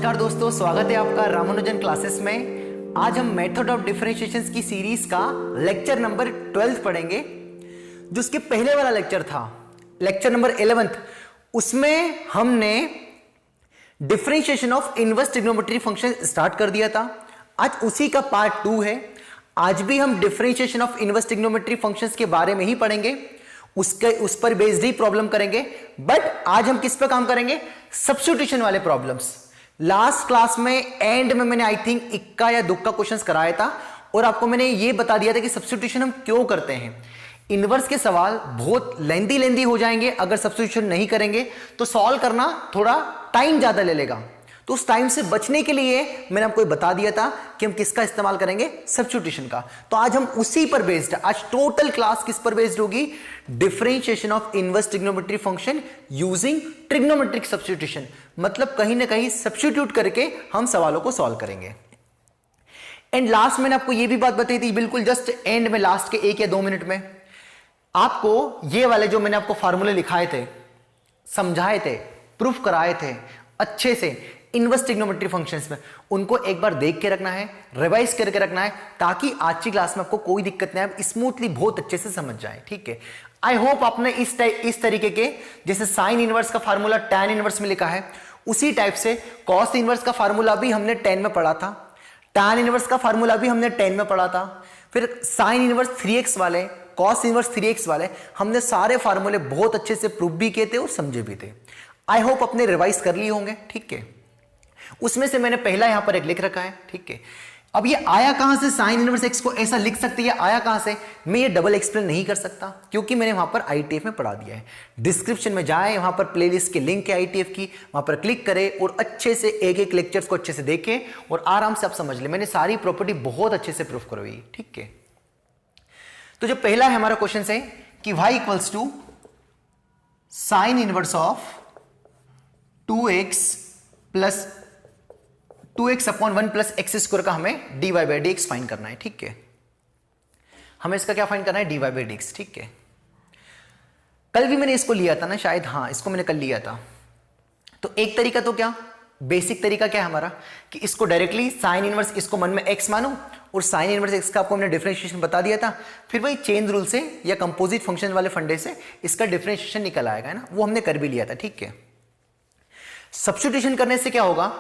नमस्कार दोस्तों, स्वागत है आपका रामानुजन क्लासेस में। आज हम मेथड ऑफ डिफरेंशिएशन की सीरीज का लेक्चर नंबर 12 पढ़ेंगे। जो उसके पहले वाला लेक्चर था, लेक्चर नंबर 11, उसमें हमने differentiation of inverse trigonometry function start कर दिया था। आज उसी का पार्ट 2 है। आज भी हम differentiation of inverse trigonometry functions के बारे में ही पढ़ेंगे, उस पर बेस्ड ही प्रॉब्लम करेंगे। बट आज हम किस पे काम करेंगे? सब्स्टिट्यूशन वाले प्रॉब्लम्स। लास्ट क्लास में एंड में मैंने आई थिंक इक्का या दुक्का क्वेश्चंस कराया था और आपको मैंने ये बता दिया था कि सब्स्टिट्यूशन हम क्यों करते हैं। इनवर्स के सवाल बहुत लेंदी हो जाएंगे अगर सब्स्टिट्यूशन नहीं करेंगे, तो सॉल्व करना थोड़ा टाइम ज्यादा ले लेगा। तो उस टाइम से बचने के लिए मैंने आपको बता दिया था कि हम किसका इस्तेमाल करेंगे, सब्स्टिट्यूशन का। तो आज हम उसी पर बेस्ड, आज टोटल क्लास किस पर बेस्ड होगी? Differentiation of inverse trigonometry function using trigonometric substitution. मतलब कहीं ना कहीं सब्स्टिट्यूट करके हम सवालों को सॉल्व करेंगे। एंड लास्ट मैंने आपको यह भी बात बताई थी, बिल्कुल जस्ट एंड में, लास्ट के 1 या 2 मिनट में, आपको ये वाले जो मैंने आपको फार्मूले लिखाए थे, समझाए थे, प्रूफ कराए थे अच्छे से इनवर्स ट्रिग्नोमेट्री फंक्शंस में, उनको एक बार देख के रखना है, रिवाइज करके रखना है, ताकि आज की क्लास में आपको कोई दिक्कत नहीं आए, स्मूथली बहुत अच्छे से समझ जाए। ठीक है, आई होप आपने इस तरीके के, जैसे साइन इनवर्स का फार्मूला टैन इनवर्स में लिखा है, उसी टाइप से कॉस इनवर्स का फार्मूला भी हमने 10 में पढ़ा था, टैन इनवर्स का फार्मूला भी हमने 10 में पढ़ा था, फिर साइन इनवर्स 3x वाले, कॉस इनवर्स 3x वाले, हमने सारे फार्मूले बहुत अच्छे से प्रूफ भी किए थे और समझे भी थे। आई होप अपने रिवाइज कर लिए होंगे। ठीक है, उसमें से मैंने पहला यहां पर एक लिख रखा है। ठीक है, अब ये आया कहां से? साइन इनवर्स x को ऐसा लिख सकते हैं, आया कहां से? मैं ये डबल एक्सप्लेन नहीं कर सकता क्योंकि मैंने वहां पर ITF में पढ़ा दिया है। डिस्क्रिप्शन में जाए, वहां पर प्लेलिस्ट के लिंक है ITF की, वहां पर क्लिक करें और अच्छे से एक एक लेक्चर्स को अच्छे से देखें और आराम से आप समझ ले। मैंने सारी प्रॉपर्टी बहुत अच्छे से प्रूफ करवाई। ठीक है, तो जो पहला है हमारा क्वेश्चन है कि y equals to sine inverse of 2x plus 2x upon 1 plus x square का हमें dy बाई dx फाइंड करना है। ठीक है, हमें इसका क्या फाइंड करना है? dy by dx। ठीक है, कल भी मैंने इसको लिया था ना शायद, हाँ इसको मैंने कल लिया था। तो एक तरीका तो क्या, बेसिक तरीका क्या है हमारा, कि इसको डायरेक्टली साइन इनवर्स, इसको मन में x मानो और साइन इनवर्स x का आपको हमने डिफरेंशिएशन बता दिया था, फिर वही चेन रूल से या कंपोजिट फंक्शन वाले फंडे से इसका डिफरेंशिएशन निकल आएगा, है ना, वो हमने कर भी लिया था। ठीक है, सब्स्टिट्यूशन करने से क्या होगा,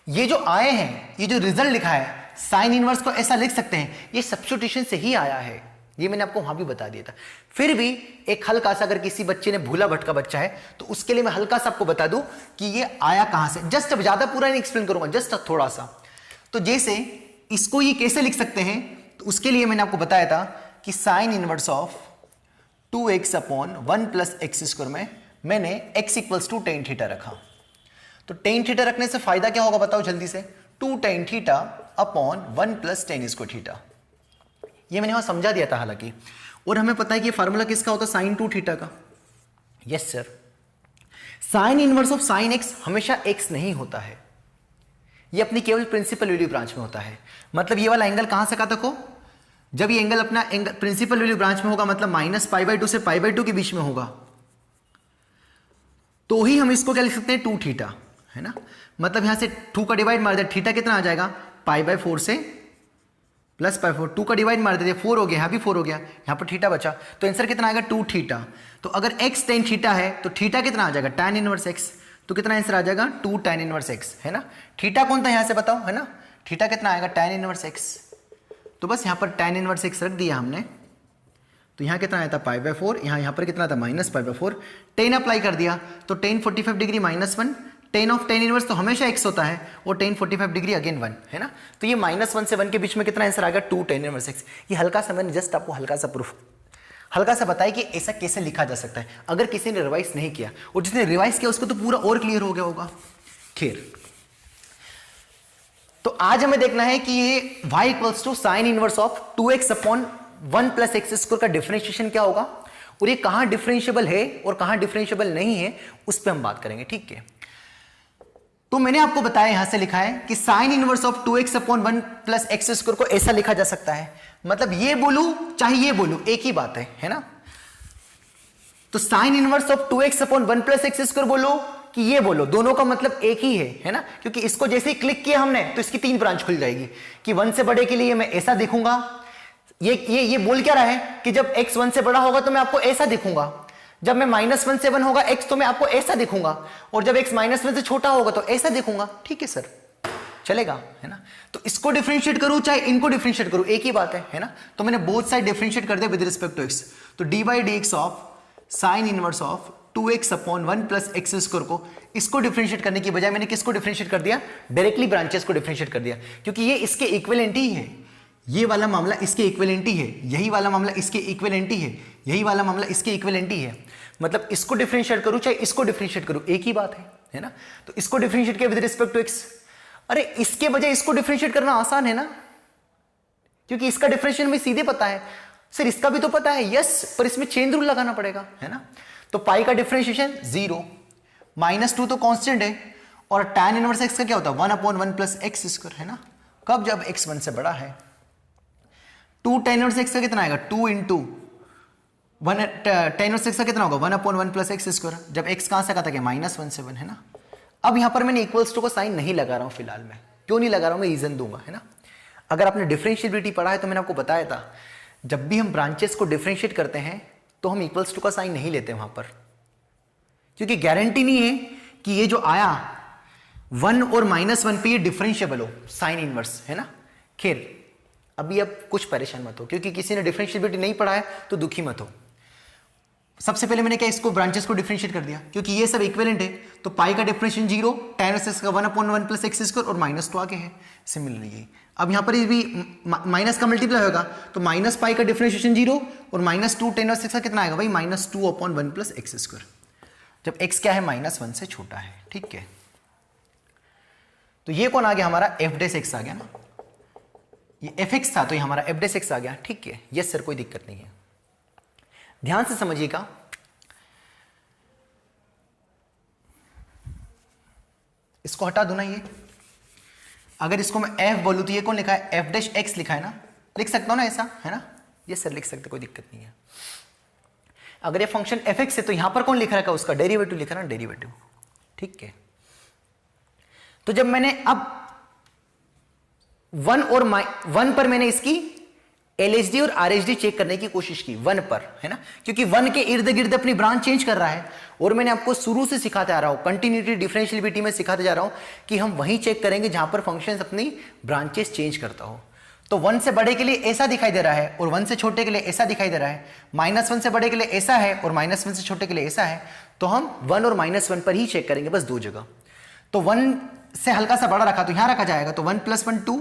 ये जो आए हैं, ये जो रिजल्ट लिखा है साइन इनवर्स को ऐसा लिख सकते हैं, ये सब्स्टिट्यूशन से ही आया है। ये मैंने आपको वहां भी बता दिया था। फिर भी एक हल्का सा, अगर किसी बच्चे ने भूला भटका बच्चा है तो उसके लिए मैं हल्का सा आपको बता दूं कि ये आया कहां से। जस्ट अब ज्यादा पूरा नहीं एक्सप्लेन करूंगा, जस्ट थोड़ा सा। तो जैसे इसको ये कैसे लिख सकते हैं, तो उसके लिए मैंने आपको बताया था कि sine inverse of 2x upon 1 plus x square में मैंने x equals to tan theta रखा। तो टेन थीटा रखने से फायदा क्या होगा बताओ जल्दी से? 2 tan theta upon 1 plus tan square theta. ये मैंने वहां समझा दिया था हालांकि, और हमें पता है कि फार्मूला किसका होता है? साइन 2 थीटा का। Yes sir, sign inverse of sine x हमेशा x नहीं होता है, ये अपनी केवल प्रिंसिपल वैल्यू ब्रांच में होता है। मतलब ये वाला एंगल कहां से कहां तक हो? जब ये एंगल अपना एंगल प्रिंसिपल वैल्यू ब्रांच में होगा, मतलब -π/2 से π/2 के बीच में होगा, तो ही हम इसको क्या लिख सकते हैं? 2 थीटा, है ना। मतलब यहां से 2 का डिवाइड मार दे, थीटा कितना आ जाएगा? π/4 से प्लस π4, 2 का डिवाइड मार देते, 4 हो गया, यहां भी 4 हो गया, यहां पर थीटा बचा, तो आंसर कितना आएगा? 2 थीटा। तो अगर x tan थीटा है तो थीटा कितना आ जाएगा? tan inverse x। तो कितना आंसर आ जाएगा? 2 tan इनवर्स x, है ना। थीटा कौन था यहां से बताओ, है ना। थीटा कितना आएगा? tan inverse x। तो बस यहां पर tan इनवर्स x रख दिया हमने, तो यहां कितना आया था? π/4, यहां पर कितना था? -π/4। tan अप्लाई कर दिया तो tan 45 degree -1, tan of tan inverse तो हमेशा x होता है, और tan 45 डिग्री अगेन 1, है ना। तो ये -1 से 1 के बीच में कितना आंसर आ गया? 2 tan इनवर्स x। ये हल्का सा मैंने जस्ट आपको हल्का सा प्रूफ, हल्का सा बताया कि ऐसा कैसे लिखा जा सकता है। अगर किसी ने रिवाइज नहीं किया, और जिसने रिवाइज किया उसको तो पूरा और क्लियर हो गया होगा। खैर, तो आज हमें देखना है कि ये y equals to sine inverse of 2x upon 1 plus x square का डिफरेंशिएशन क्या होगा, और ये कहां डिफरेंशिएबल है और कहां डिफरेंशिएबल नहीं है, उस पर हम बात करेंगे। ठीक है, तो मैंने आपको बताया, यहां से लिखा है कि sine inverse of 2x upon 1 plus x square को ऐसा लिखा जा सकता है। मतलब ये बोलूं चाहे ये बोलूं, एक ही बात है ना। तो sine inverse of 2x upon 1 plus x square बोलो कि ये बोलो, दोनों का मतलब एक ही है ना, क्योंकि इसको जैसे ही क्लिक किया हमने तो इसकी 3 ब्रांच खुल जाएगी कि 1 से बड़े के लिए मैं ऐसा दिखूंगा। ये बोल क्या रहा है कि जब x 1 से बड़ा होगा तो मैं आपको ऐसा दिखूंगा, जब मैं -1 से 1 होगा x तो मैं आपको ऐसा दिखूंगा, और जब x -1 से छोटा होगा तो ऐसा दिखूंगा। ठीक है सर, चलेगा, है ना। तो इसको डिफरेंशिएट करूं चाहे इनको डिफरेंशिएट करूं, एक ही बात है ना। तो मैंने बोथ साइड डिफरेंशिएट कर दिया विद रिस्पेक्ट टू x। तो d/dx of sine inverse of 2x upon 1 plus x square को, इसको डिफरेंशिएट करने की बजाय मैंने किसको डिफरेंशिएट कर दिया, डायरेक्टली ब्रांचेस को डिफरेंशिएट कर दिया, क्योंकि ये इसके इक्विवेलेंट ही है। ये वाला मामला इसके इक्विवेलेंट ही है, यही वाला मामला इसके इक्विवेलेंट ही है, यही वाला मामला इसके इक्विवेलेंट ही है। मतलब इसको डिफरेंशिएट करूं चाहे इसको डिफरेंशिएट करूं, एक ही बात है ना। तो इसको डिफरेंशिएट किया विद रिस्पेक्ट टू x। अरे इसके बजाय इसको डिफरेंशिएट करना आसान है ना, क्योंकि इसका डिफरेंशिएशन में सीधे पता है। सर इसका भी तो पता है, यस, पर इसमें चेन रूल लगाना पड़ेगा, है ना। तो पाई का डिफरेंशिएशन 0, -2 तो कांस्टेंट है, और tan इनवर्स x का क्या होता है 1/1 प्लस एक्स स्क्वायर, है ना। कब, जब x 1 से बड़ा है। 2 tan इनवर्स x का कितना आएगा 2 इंटू 1 tan इनवर्स x का कितना होगा 1/1 प्लस एक्स स्क्वायर, जब x कहां से आता है -1 से 1, है ना। अब यहां पर मैंने इक्वल्स टू को साइन नहीं लगा रहा हूं फिलहाल में, क्यों नहीं लगा रहा हूं मैं रीजन दूंगा, है ना। अगर आपने डिफरेंशिएबिलिटी पढ़ा है तो मैंने आपको बताया था, जब भी हम ब्रांचेस को डिफरेंशिएट करते हैं तो हम इक्वल्स टू का साइन नहीं लेते वहां पर, क्योंकि गारंटी नहीं है कि ये जो आया 1 और -1 पे ये डिफरेंशिएबल हो साइन इनवर्स, है ना। खैर अभी अब कुछ परेशान मत हो, क्योंकि किसी ने डिफरेंशिएबिलिटी नहीं पढ़ा है तो दुखी मत हो। सबसे पहले मैंने क्या इसको ब्रांचेस को डिफरेंशिएट कर दिया, क्योंकि ये सब इक्विवेलेंट है। तो पाई का डिफरेंशिएशन 0, tan इनवर्स x का 1/1 प्लस एक्स स्क्वायर, और -2 आगे है। सिमिलरली अब यहाँ पर भी माइनस का मल्टीप्लाई होगा, तो माइनस पाई का डिफरेंशिएशन 0 और -2 tan इनवर्स x का कितना आएगा भाई -2/1 प्लस एक्स स्क्वायर, जब x क्या है -1 से छोटा है। ठीक है, तो ये कौन आ गया हमारा f' आ गया ना, ये fx था तो ये हमारा f' आ गया। ठीक है, यस सर, कोई दिक्कत नहीं है। ध्यान से समझिएगा, इसको हटा दो ना। ये अगर इसको मैं f बोलूं तो ये कौन लिखा है f' लिखा है ना, लिख सकता हूं ना ऐसा, है ना। ये सर लिख सकते, कोई दिक्कत नहीं है। अगर ये फंक्शन fx है तो यहां पर कौन लिख रहा है, उसका डेरिवेटिव लिखा ना, डेरिवेटिव। ठीक है, तो जब मैंने अब 1 पर मैंने इसकी LHD और RHD चेक करने की कोशिश की 1 पर, है ना, क्योंकि 1 के इर्द गिर्द अपनी ब्रांच चेंज कर रहा है। और मैंने आपको शुरू से सिखाते आ रहा हूं, कंटिन्यूटी डिफरेंशियलिटी में सिखाते जा रहा हूं कि हम वहीं चेक करेंगे जहां पर फंक्शन अपनी ब्रांचेस चेंज करता हो। तो 1 से बड़े के लिए ऐसा दिखाई दे रहा है और 1 से छोटे के लिए ऐसा दिखाई दे रहा है, -1 से बड़े के लिए ऐसा है और -1 से छोटे के लिए ऐसा है। तो हम 1 और -1 पर ही चेक करेंगे, बस 2 जगह। तो 1 से हल्का सा बड़ा रखा तो यहां रखा जाएगा, तो 1 + 1 2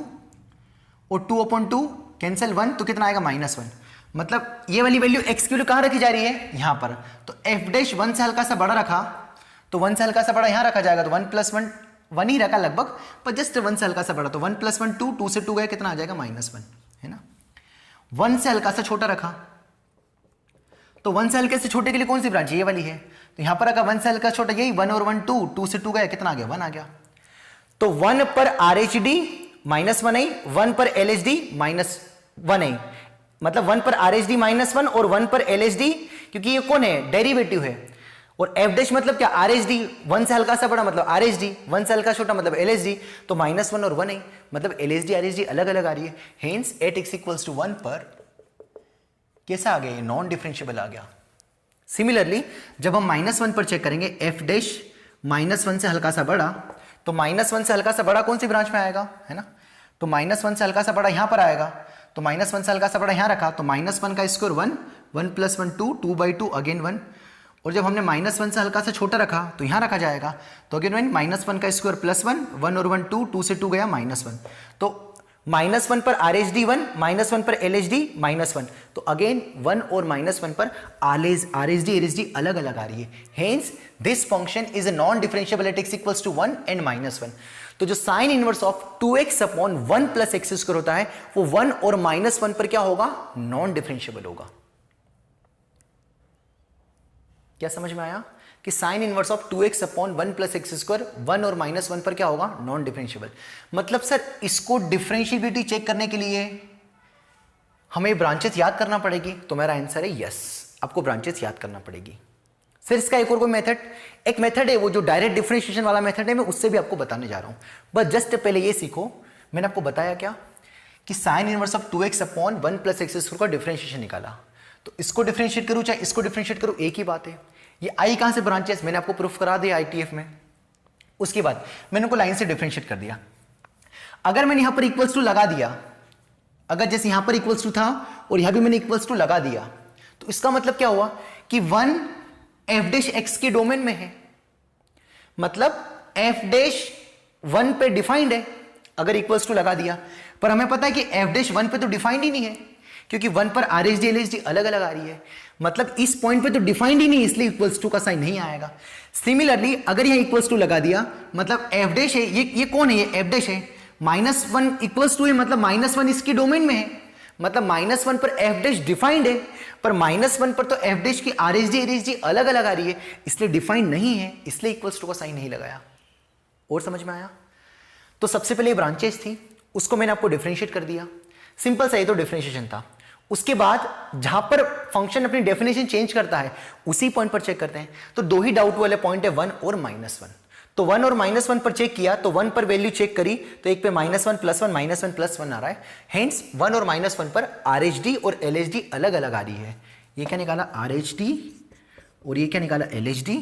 और 2/2 कैंसिल 1, तो कितना आएगा -1। मतलब ये वाली वैल्यू x की वैल्यू कहां रखी जा रही है, यहां पर। तो f' 1 से हल्का सा बड़ा रखा तो 1 से हल्का सा बड़ा यहां रखा जाएगा, तो 1 + 1 1 ही रखा लगभग, पर जस्ट 1 से हल्का सा बड़ा, तो 1 + 1 2, 2 से 2 गया, कितना आ जाएगा -1, है ना। 1 से हल्का सा छोटा रखा तो 1 से हल्के से छोटे के लिए कौन सी ब्रांच, ये वाली है। तो यहां पर रखा 1 से हल्का छोटा, यही 1 और 1 2, 2 से 2 गया, कितना आ गया 1 आ गया। तो 1 पर RHD -1 आई, 1 पर LHD -1 आई, मतलब 1 पर RHD -1 और 1 पर LHD, क्योंकि ये कौन है डेरिवेटिव है। और f' मतलब क्या RHD, 1 से हल्का सा बड़ा मतलब RHD, 1 से हल्का छोटा मतलब LHD, तो -1 और 1 आई, मतलब LHD RHD अलग अलग आ रही है। हेंस एट x = 1 पर कैसा आ गया, ये नॉन डिफरेंशिएबल आ गया। सिमिलरली जब हम -1 पर चेक करेंगे f' -1 से हल्का सा बड़ा, तो -1 से हल्का सा बड़ा कौन सी ब्रांच में आएगा, है ना। तो -1 से हल्का सा बड़ा यहां पर आएगा, तो -1 से हल्का सा बड़ा यहां रखा, तो -1 का स्क्वायर 1, 1 + 1 2, 2/2 अगेन 1। और जब हमने -1 से हल्का सा छोटा रखा तो यहां रखा जाएगा, तो अगेन -1 का स्क्वायर +1, 1 और 1 2, 2 से 2 गया -1। तो -1 पर RHD 1, -1 पर LHD -1, तो अगेन 1 और -1 पर RHD LHD अलग अलग आ रही है। Hence this function is a non differentiable at x = 1 and -1। तो जो sign inverse of 2x/1 plus x square होता है वो 1 और -1 पर क्या होगा, नॉन डिफरेंशिएबल होगा। क्या समझ में आया कि sine inverse of 2x/1 plus x square 1 और -1 पर क्या होगा, नॉन डिफरेंशिएबल। मतलब सर इसको डिफरेंशिएबिलिटी चेक करने के लिए हमें ब्रांचेस याद करना पड़ेगी, तो मेरा आंसर है यस, आपको ब्रांचेस याद करना पड़ेगी। फिर इसका एक और कोई मेथड, एक मेथड है वो जो डायरेक्ट डिफरेंशिएशन वाला मेथड है, मैं उससे भी आपको बताने जा रहा हूं। बस जस्ट पहले ये सीखो, मैंने आपको बताया क्या कि sine inverse of 2x upon 1 plus x square का डिफरेंशिएशन निकाला। तो इसको डिफरेंशिएट करूं चाहे इसको डिफरेंशिएट करूं, एक ही बात है। ये आई कहां से ब्रांचेस, मैंने आपको प्रूफ करा दिया आईटीएफ में। उसके बाद मैंने उनको लाइन से डिफरेंशिएट कर दिया। अगर मैंने यहां पर इक्वल्स टू लगा दिया, अगर जैसे यहां पर इक्वल्स टू था और यहां भी मैंने इक्वल्स टू लगा दिया, तो इसका मतलब क्या हुआ कि 1 एफ डैश एक्स के डोमेन में है, मतलब एफ डैश 1 पे डिफाइंड है अगर इक्वल्स टू लगा दिया। पर हमें पता है कि एफ डैश 1 पे तो डिफाइंड ही नहीं है, क्योंकि 1 पर R H D L H D अलग अलग आ रही है, मतलब इस पॉइंट पे तो डिफाइंड ही नहीं, इसलिए इक्वल्स टू का साइन नहीं आएगा। सिमिलरली अगर यहां इक्वल्स टू लगा दिया, मतलब एफ डैश है, ये कौन है, ये एफ डैश है, -1 इक्वल्स टू है, मतलब -1 इसके डोमेन में है, मतलब -1 पर एफ डैश डिफाइंड है, पर -1 पर तो एफ डैश की आर एच डी अलग अलग आ रही है, इसलिए डिफाइंड नहीं है, इसलिए इक्वल्स टू का साइन नहीं लगाया। और समझ में आया? तो सबसे पहले ब्रांचेस थी, उसको मैंने आपको डिफरेंशिएट कर दिया, सिंपल सा ये तो डिफरेंशिएशन था। उसके बाद जहां पर फंक्शन अपनी डेफिनेशन चेंज करता है उसी पॉइंट पर चेक करते हैं। तो दो ही डाउट वाले पॉइंट है, 1 और -1। तो 1 और -1 पर चेक किया, तो 1 पर वैल्यू चेक करी तो एक पे -1 +1 -1 +1 आ रहा है, हेंस 1 और -1 पर आरएचडी और एलएचडी अलग अलग आ रही है। ये क्या निकाला, आरएचडी, और ये क्या निकाला, एलएचडी।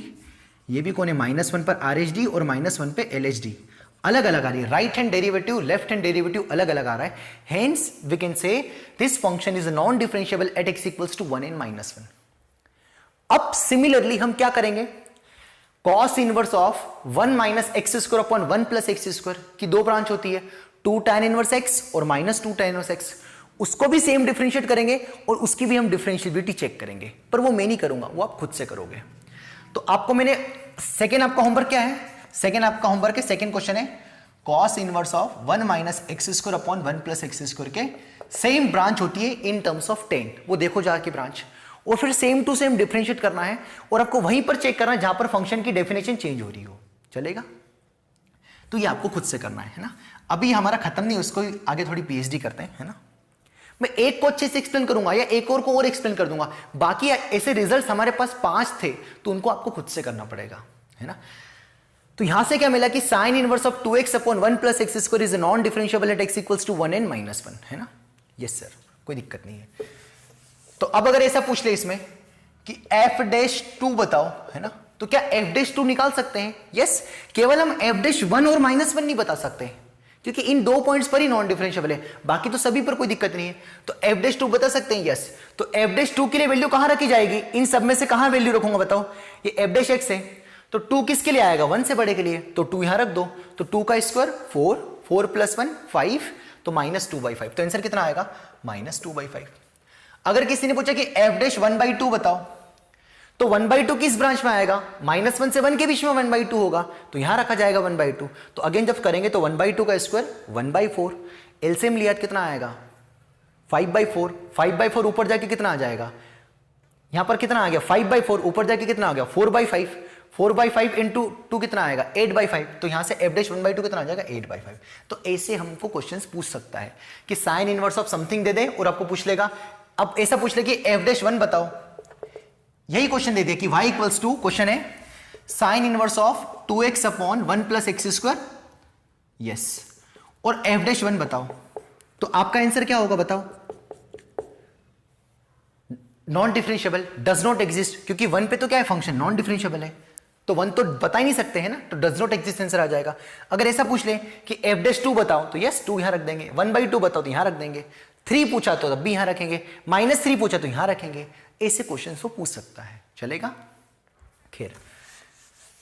ये भी कौन है, -1 पर आरएचडी और -1 पे एलएचडी अलग अलग आ रही है। Right hand derivative, left hand derivative अलग अलग आ रहा है, hence we can say this function is non differentiable at x equals to 1 and -1। अब सिमिलरली हम क्या करेंगे, cos inverse of 1 - x square upon 1 plus x square की दो ब्रांच होती है, 2 tan इनवर्स x और -2 tan इनवर्स x, उसको भी सेम डिफरेंशिएट करेंगे और उसकी भी हम डिफरेंशिएबिलिटी चेक करेंगे, पर वो मैं नहीं करूंगा, वो आप खुद से करोगे। तो आपको मैंने सेकेंड, आपका होमवर्क क्या है, सेकेंड आपका होमवर्क है, सेकेंड क्वेश्चन है cos inverse of 1 - x square upon 1 plus x square के सेम ब्रांच होती है इन टर्म्स ऑफ tan, वो देखो जाके ब्रांच, और फिर सेम टू सेम डिफरेंशिएट करना है और आपको वहीं पर चेक करना है जहां पर फंक्शन की डेफिनेशन चेंज हो रही हो, चलेगा? तो ये आपको खुद से करना है ना। अभी हमारा खत्म नहीं, उसको आगे थोड़ी पीएचडी करते हैं, है ना। मैं एक को अच्छे से एक्सप्लेन करूंगा या एक और को और एक्सप्लेन कर दूंगा, बाकी ऐसे रिजल्ट हमारे पास 5 थे, तो उनको आपको खुद से करना पड़ेगा, है ना। तो यहां से क्या मिला कि sine inverse of 2x upon 1 plus x square is non differentiable at x equals to 1 and -1, है ना। यस सर, कोई दिक्कत नहीं है। तो अब अगर ऐसा पूछ ले इसमें कि f'2 बताओ, है ना, तो क्या f'2 निकाल सकते हैं? यस, केवल हम f'1 और -1 नहीं बता सकते, क्योंकि इन दो पॉइंट्स पर ही नॉन डिफरेंशिएबल है, बाकी तो सभी पर कोई दिक्कत नहीं है। तो f'2 बता सकते हैं, यस। तो f'2 के लिए वैल्यू कहां रखी जाएगी, इन सब में से कहां वैल्यू रखूंगा बताओ? ये f'(x) है, तो 2 किसके लिए आएगा, 1 से बड़े के लिए, तो 2 यहां रख दो, तो 2 का स्क्वायर 4, 4 + 1 5, तो -2/5, तो आंसर कितना आएगा, -2/5। अगर किसी ने पूछा कि f'1/2 बताओ, तो 1/2 किस ब्रांच में आएगा, -1 से 1 के बीच में 1/2 होगा, तो यहां रखा जाएगा 1/2। तो अगेन जब करेंगे तो 1/2 का स्क्वायर 1/4, एलसीएम लिया कितना आएगा, 5/4, 5/4 ऊपर जाके कितना आ जाएगा, यहां पर कितना आ गया 5/4, ऊपर जाके कितना आ गया 4/5, 4/5 इंटू 2 कितना आएगा 8/5, तो यहां से f'1/2 कितना आ जाएगा 8/5। तो ऐसे हमको क्वेश्चंस पूछ सकता है कि साइन इनवर्स ऑफ समथिंग दे दे और आपको पूछ लेगा, अब ऐसा पूछ ले कि f'1 बताओ, यही क्वेश्चन दे दे कि y इक्वल्स टू, क्वेश्चन है sine inverse of 2x upon 1 plus x square, yes, और f'1 बताओ, तो आपका आंसर क्या होगा बताओ, non differentiable, does not exist, क्योंकि 1 पे तो क्या है फंक्शन नॉन डिफरेंशिएबल है, तो 1 तो बता ही नहीं सकते हैं ना, तो डज नॉट एग्जिस्ट आंसर आ जाएगा। अगर ऐसा पूछ ले कि f'2 बताओ, तो यस 2 यहां रख देंगे, 1/2 बताओ तो यहां रख देंगे, 3 पूछा तो तब भी यहां रखेंगे, -3 पूछा तो यहां रखेंगे, ऐसे क्वेश्चन वो पूछ सकता है, चलेगा। खैर,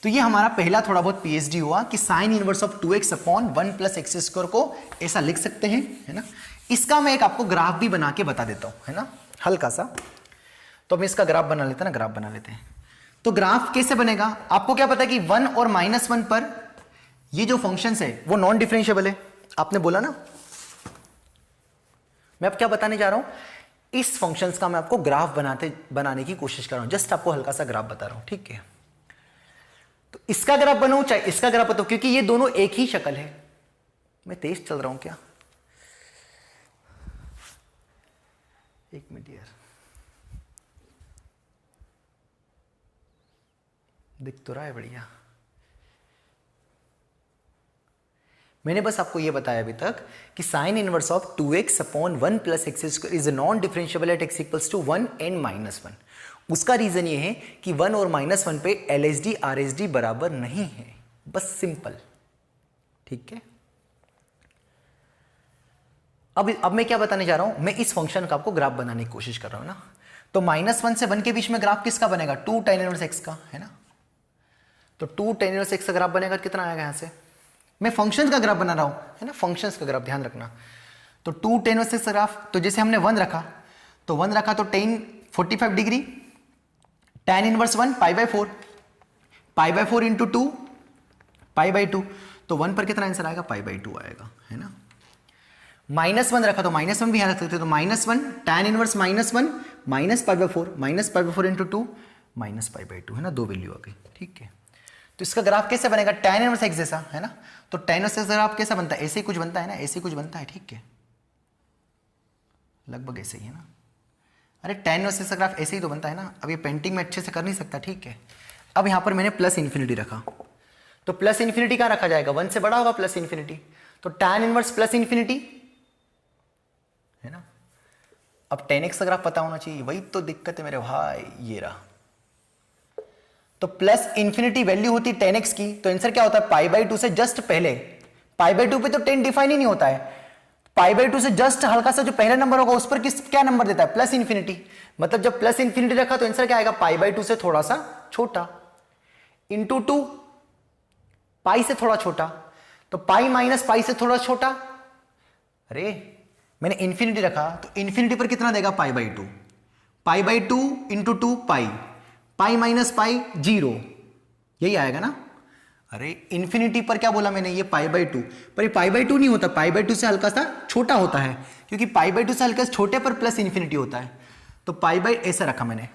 तो ये हमारा पहला थोड़ा बहुत पीएचडी हुआ कि sine inverse of 2x upon 1 plus x square को ऐसा लिख सकते हैं, है ना। इसका मैं एक आपको ग्राफ भी बना के बता देता हूं, है ना, हल्का सा। तो हम इसका ग्राफ बना लेते हैं ना, ग्राफ बना लेते हैं। तो ग्राफ कैसे बनेगा, आपको क्या पता है कि 1 और -1 पर ये जो फंक्शंस है वो नॉन डिफरेंशिएबल है, आपने बोला ना। मैं अब क्या बताने जा रहा हूं, इस फंक्शंस का मैं आपको ग्राफ बनाने की कोशिश कर रहा हूं, जस्ट आपको हल्का सा ग्राफ बता रहा हूं, ठीक है। तो इसका ग्राफ बनाऊं चाहे इसका ग्राफ बताओ, क्योंकि ये दोनों एक ही शक्ल है। मैं तेज चल रहा हूं क्या, एक मिनट यार, दिख तो रहा है बढ़िया। मैंने बस आपको ये बताया अभी तक कि sine inverse of 2x upon 1 plus x square is non differentiable at x equals to 1 and -1। उसका रीजन ये है कि 1 और -1 पे LHD RHD बराबर नहीं है, बस सिंपल। ठीक है, अब मैं क्या बताने जा रहा हूं, मैं इस फंक्शन का आपको ग्राफ बनाने की कोशिश कर रहा हूं ना। तो -1 से 1 के बीच में ग्राफ किसका बनेगा, 2 tan इनवर्स x का, है ना। तो 2 tan इनवर्स x का ग्राफ बनेगा, कितना आएगा यहां से, मैं फंक्शन का ग्राफ बना रहा हूं, है ना, फंक्शंस का ग्राफ ध्यान रखना। तो 2 tan इनवर्स x का ग्राफ, तो जैसे हमने 1 रखा तो 1 रखा तो tan 45 degree, tan inverse 1 π/4, π/4 into 2 π/2, तो 1 पर कितना आंसर आएगा, π/2 आएगा, है ना। -1 रखा तो -1 भी यहाँ रख सकते, तो -1 tan इनवर्स -1 माइनस π/4 इंटू 2 -π/2, है ना, 2 वैल्यू आ गई। ठीक है, तो इसका ग्राफ कैसे बनेगा, tan इनवर्स x जैसा, है ना। तो tan इनवर्स x ग्राफ कैसा बनता है, ऐसे ही कुछ बनता है ना, ऐसे ही कुछ बनता है। ठीक है, लगभग ऐसे ही, है ना। अरे tan इनवर्स x का ग्राफ ऐसे ही तो बनता है ना। अब ये पेंटिंग में अच्छे से कर नहीं सकता। ठीक है, अब यहाँ पर मैंने प्लस इन्फिनिटी रखा, तो प्लस इन्फिनिटी कहाँ रखा जाएगा, 1 से बड़ा होगा प्लस इन्फिनिटी, तो tan इनवर्स प्लस इन्फिनिटी, है ना। अब tan x का ग्राफ पता होना चाहिए, वही तो दिक्कत है मेरे भाई, ये रहा। तो प्लस इन्फिनिटी वैल्यू होती tan x की, तो आंसर क्या होता है, π/2 से जस्ट पहले, π/2 पे तो tan डिफाइन ही नहीं होता है, π/2 से जस्ट हल्का सा जो पहला नंबर होगा उस पर क्या नंबर देता है, प्लस इन्फिनिटी। मतलब जब प्लस इन्फिनिटी रखा तो आंसर क्या आएगा, π/2 से थोड़ा सा छोटा, इंटू 2 पाई से थोड़ा छोटा, तो पाई माइनस पाई से थोड़ा छोटा। अरे मैंने इन्फिनिटी रखा तो इन्फिनिटी पर कितना देगा, π/2, π/2 इंटू 2 पाई, पाई माइनस पाई 0, यही आएगा ना। अरे इन्फिनिटी पर क्या बोला मैंने, ये π/2, पर ये π/2 नहीं होता, π/2 से हल्का सा छोटा होता है, क्योंकि π/2 से हल्का सा छोटे पर प्लस इन्फिनिटी होता है। तो ऐसा रखा मैंने,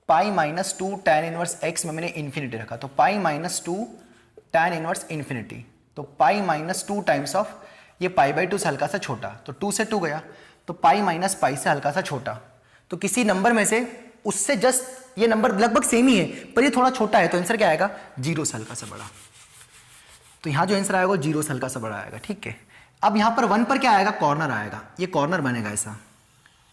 pi minus 2 tan inverse x में मैंने इन्फिनिटी रखा, तो pi minus 2 tan inverse infinity, तो पाई माइनस 2 टाइम्स ऑफ ये π/2 से हल्का सा छोटा, तो 2 से 2 गया, तो पाई माइनस पाई से हल्का सा छोटा, तो किसी नंबर में से उससे जस्ट ये नंबर लगभग सेम ही है पर ये थोड़ा छोटा है, तो आंसर क्या आएगा, 0 से हल्का सा बड़ा। तो यहां जो आंसर आएगा 0 से हल्का सा बड़ा आएगा। ठीक है, अब यहां पर 1 पर क्या आएगा, कॉर्नर आएगा, ये कॉर्नर बनेगा,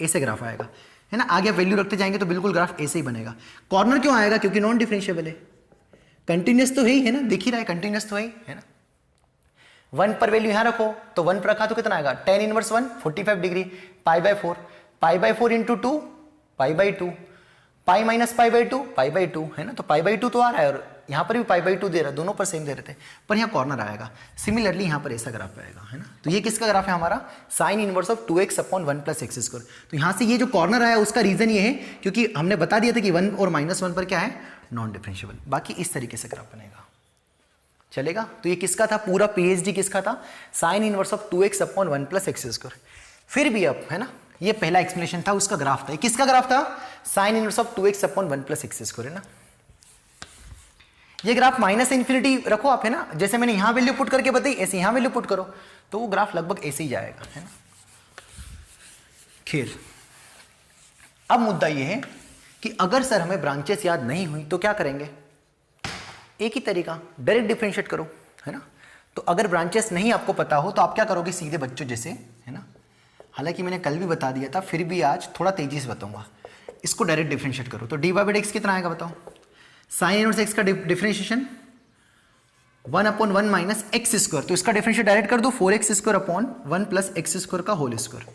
ऐसे ग्राफ आएगा, है ना। आगे वैल्यू रखते जाएंगे तो बिल्कुल ग्राफ ऐसे ही बनेगा। कॉर्नर क्यों आएगा, क्योंकि नॉन डिफरेंशिएबल है, कंटिन्यूअस तो है ही, है ना, दिख ही रहा है कंटिन्यूअस तो है ना। 1 पर वैल्यू यहां रखो, तो 1 पर रखा तो कितना आएगा, tan inverse 1 45 degree, π/4 into 2 π/2, pi minus π/2 है ना। तो π/2 तो आ रहा है और यहाँ पर भी π/2 दे रहा है, दोनों पर सेम दे रहे थे, पर यहाँ कॉर्नर आएगा। सिमिलरली यहाँ पर ऐसा ग्राफ आएगा, है ना। तो ये किसका ग्राफ है हमारा, sign inverse of 2x upon 1 plus x square. तो यहाँ से ये जो कॉर्नर आया उसका रीजन ये है क्योंकि हमने बता दिया था कि 1 और -1 पर क्या है, नॉन डिफरेंशिएबल। बाकी इस तरीके से ग्राफ बनेगा, चलेगा। तो ये किसका था, पूरा PhD किसका था, sign inverse of 2x upon 1 plus x square. फिर भी अब, है ना, ये पहला एक्सप्लेनेशन था, उसका ग्राफ था। ये किसका ग्राफ था, sign inverse of 2x upon 1 plus x square, है ना। ये ग्राफ माइनस इन्फिनिटी रखो आप, है ना, जैसे मैंने यहां वैल्यू पुट करके बताई ऐसे यहां वैल्यू पुट करो, तो वो ग्राफ लगभग ऐसे ही जाएगा, है ना। खैर, अब मुद्दा ये है कि अगर सर हमें ब्रांचेस याद नहीं हुई तो क्या करेंगे, एक ही तरीका, डायरेक्ट डिफरेंशिएट करो, है ना। तो अगर ब्रांचेस नहीं आपको पता हो तो आप क्या करोगे, सीधे बच्चों जैसे, है ना। हालांकि मैंने कल भी बता दिया था, फिर भी आज थोड़ा तेजी से बताऊंगा। इसको डायरेक्ट डिफरेंशिएट करो, तो dy/dx कितना आएगा बताओ, साइन इनवर्स x का differentiation 1 upon 1 minus x square, तो इसका डिफरेंशिएट डायरेक्ट कर दो 4x square upon 1 plus x square का होल स्क्वायर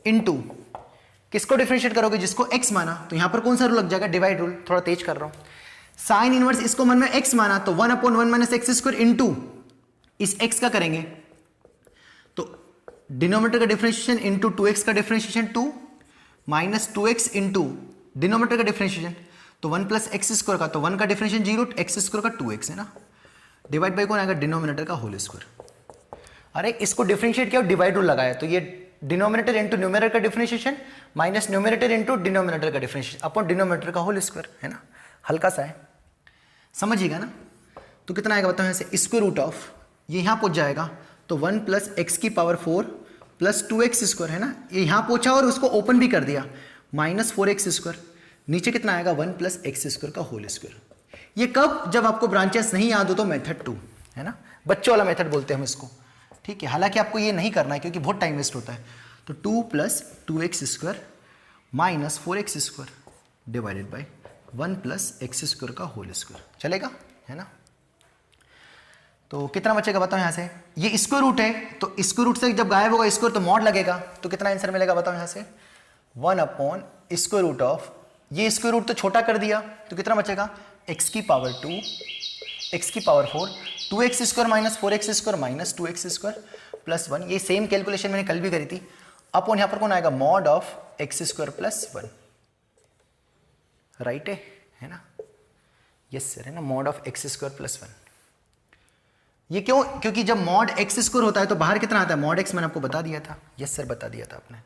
इनटू किसको डिफरेंशिएट करोगे, जिसको x माना, तो यहां पर कौन सा रूल लग जाएगा, डिवाइड रूल। थोड़ा तेज कर रहा हूं, साइन इनवर्स इसको मन में x माना तो 1 upon 1 minus x square into इस x का करेंगे, तो डिनोमिनेटर का डिफरेंशिएशन इंटू 2x का differentiation 2 minus 2x into denominator का डिफरेंशिएशन, तो 1 प्लस एक्स स्क्वायर का, तो 1 का डिफरेंशिएशन 0, एक्स स्क्वायर का 2x, है ना। डिवाइड बाई कौन आएगा, डिनोमिनेटर का होल स्क्वायर। अरे इसको डिफरेंशिएट किया और डिवाइड रूल लगाया, तो ये डिनोमिनेटर इंटू न्यूमेरेटर का differentiation minus numerator into denominator का डिफरेंशिएशन अपॉन डिनोमिनेटर का होल स्क्वायर, है ना। हल्का सा है, समझिएगा ना। तो कितना आएगा बताओ, यहाँ से स्क्वायर रूट ऑफ ये यहाँ पहुंच जाएगा, तो 1 प्लस एक्स की पावर 4 प्लस 2x स्क्वायर, है ना। ये यहाँ पहुंचा और उसको ओपन भी कर दिया, माइनस 4x स्क्वायर, नीचे कितना आएगा 1 प्लस एक्स स्क्वायर का होल स्क्वायर। ये कब, जब आपको ब्रांचेस नहीं याद हो तो मेथड 2 है ना, बच्चों वाला मेथड बोलते हैं हम इसको, ठीक है। हालांकि आपको ये नहीं करना है क्योंकि बहुत टाइम वेस्ट होता है। तो 2 + 2x² - 4x² divided by 1 + x² का होल स्क्वायर, चलेगा, है ना। तो कितना बचेगा बताओ यहाँ से, ये स्क्वायर रूट है तो स्क्वायर रूट से जब गायब होगा स्क्वायर तो मॉड लगेगा, तो कितना आंसर मिलेगा बताओ यहाँ से, 1/√, ये स्क्वायर रूट तो छोटा कर दिया तो कितना बचेगा, x⁻², x⁻4, 2x² - 4x² - 2x² + 1, ये सेम कैलकुलेशन मैंने कल भी करी थी, अपॉन यहाँ पर कौन आएगा, मॉड ऑफ x² + 1, राइट है ना, यस सर, है ना, मॉड ऑफ x² + 1। ये क्यों, क्योंकि जब मॉड x² होता है तो बाहर कितना आता है, मॉड x, मैंने आपको बता दिया था, यस सर बता दिया था आपने।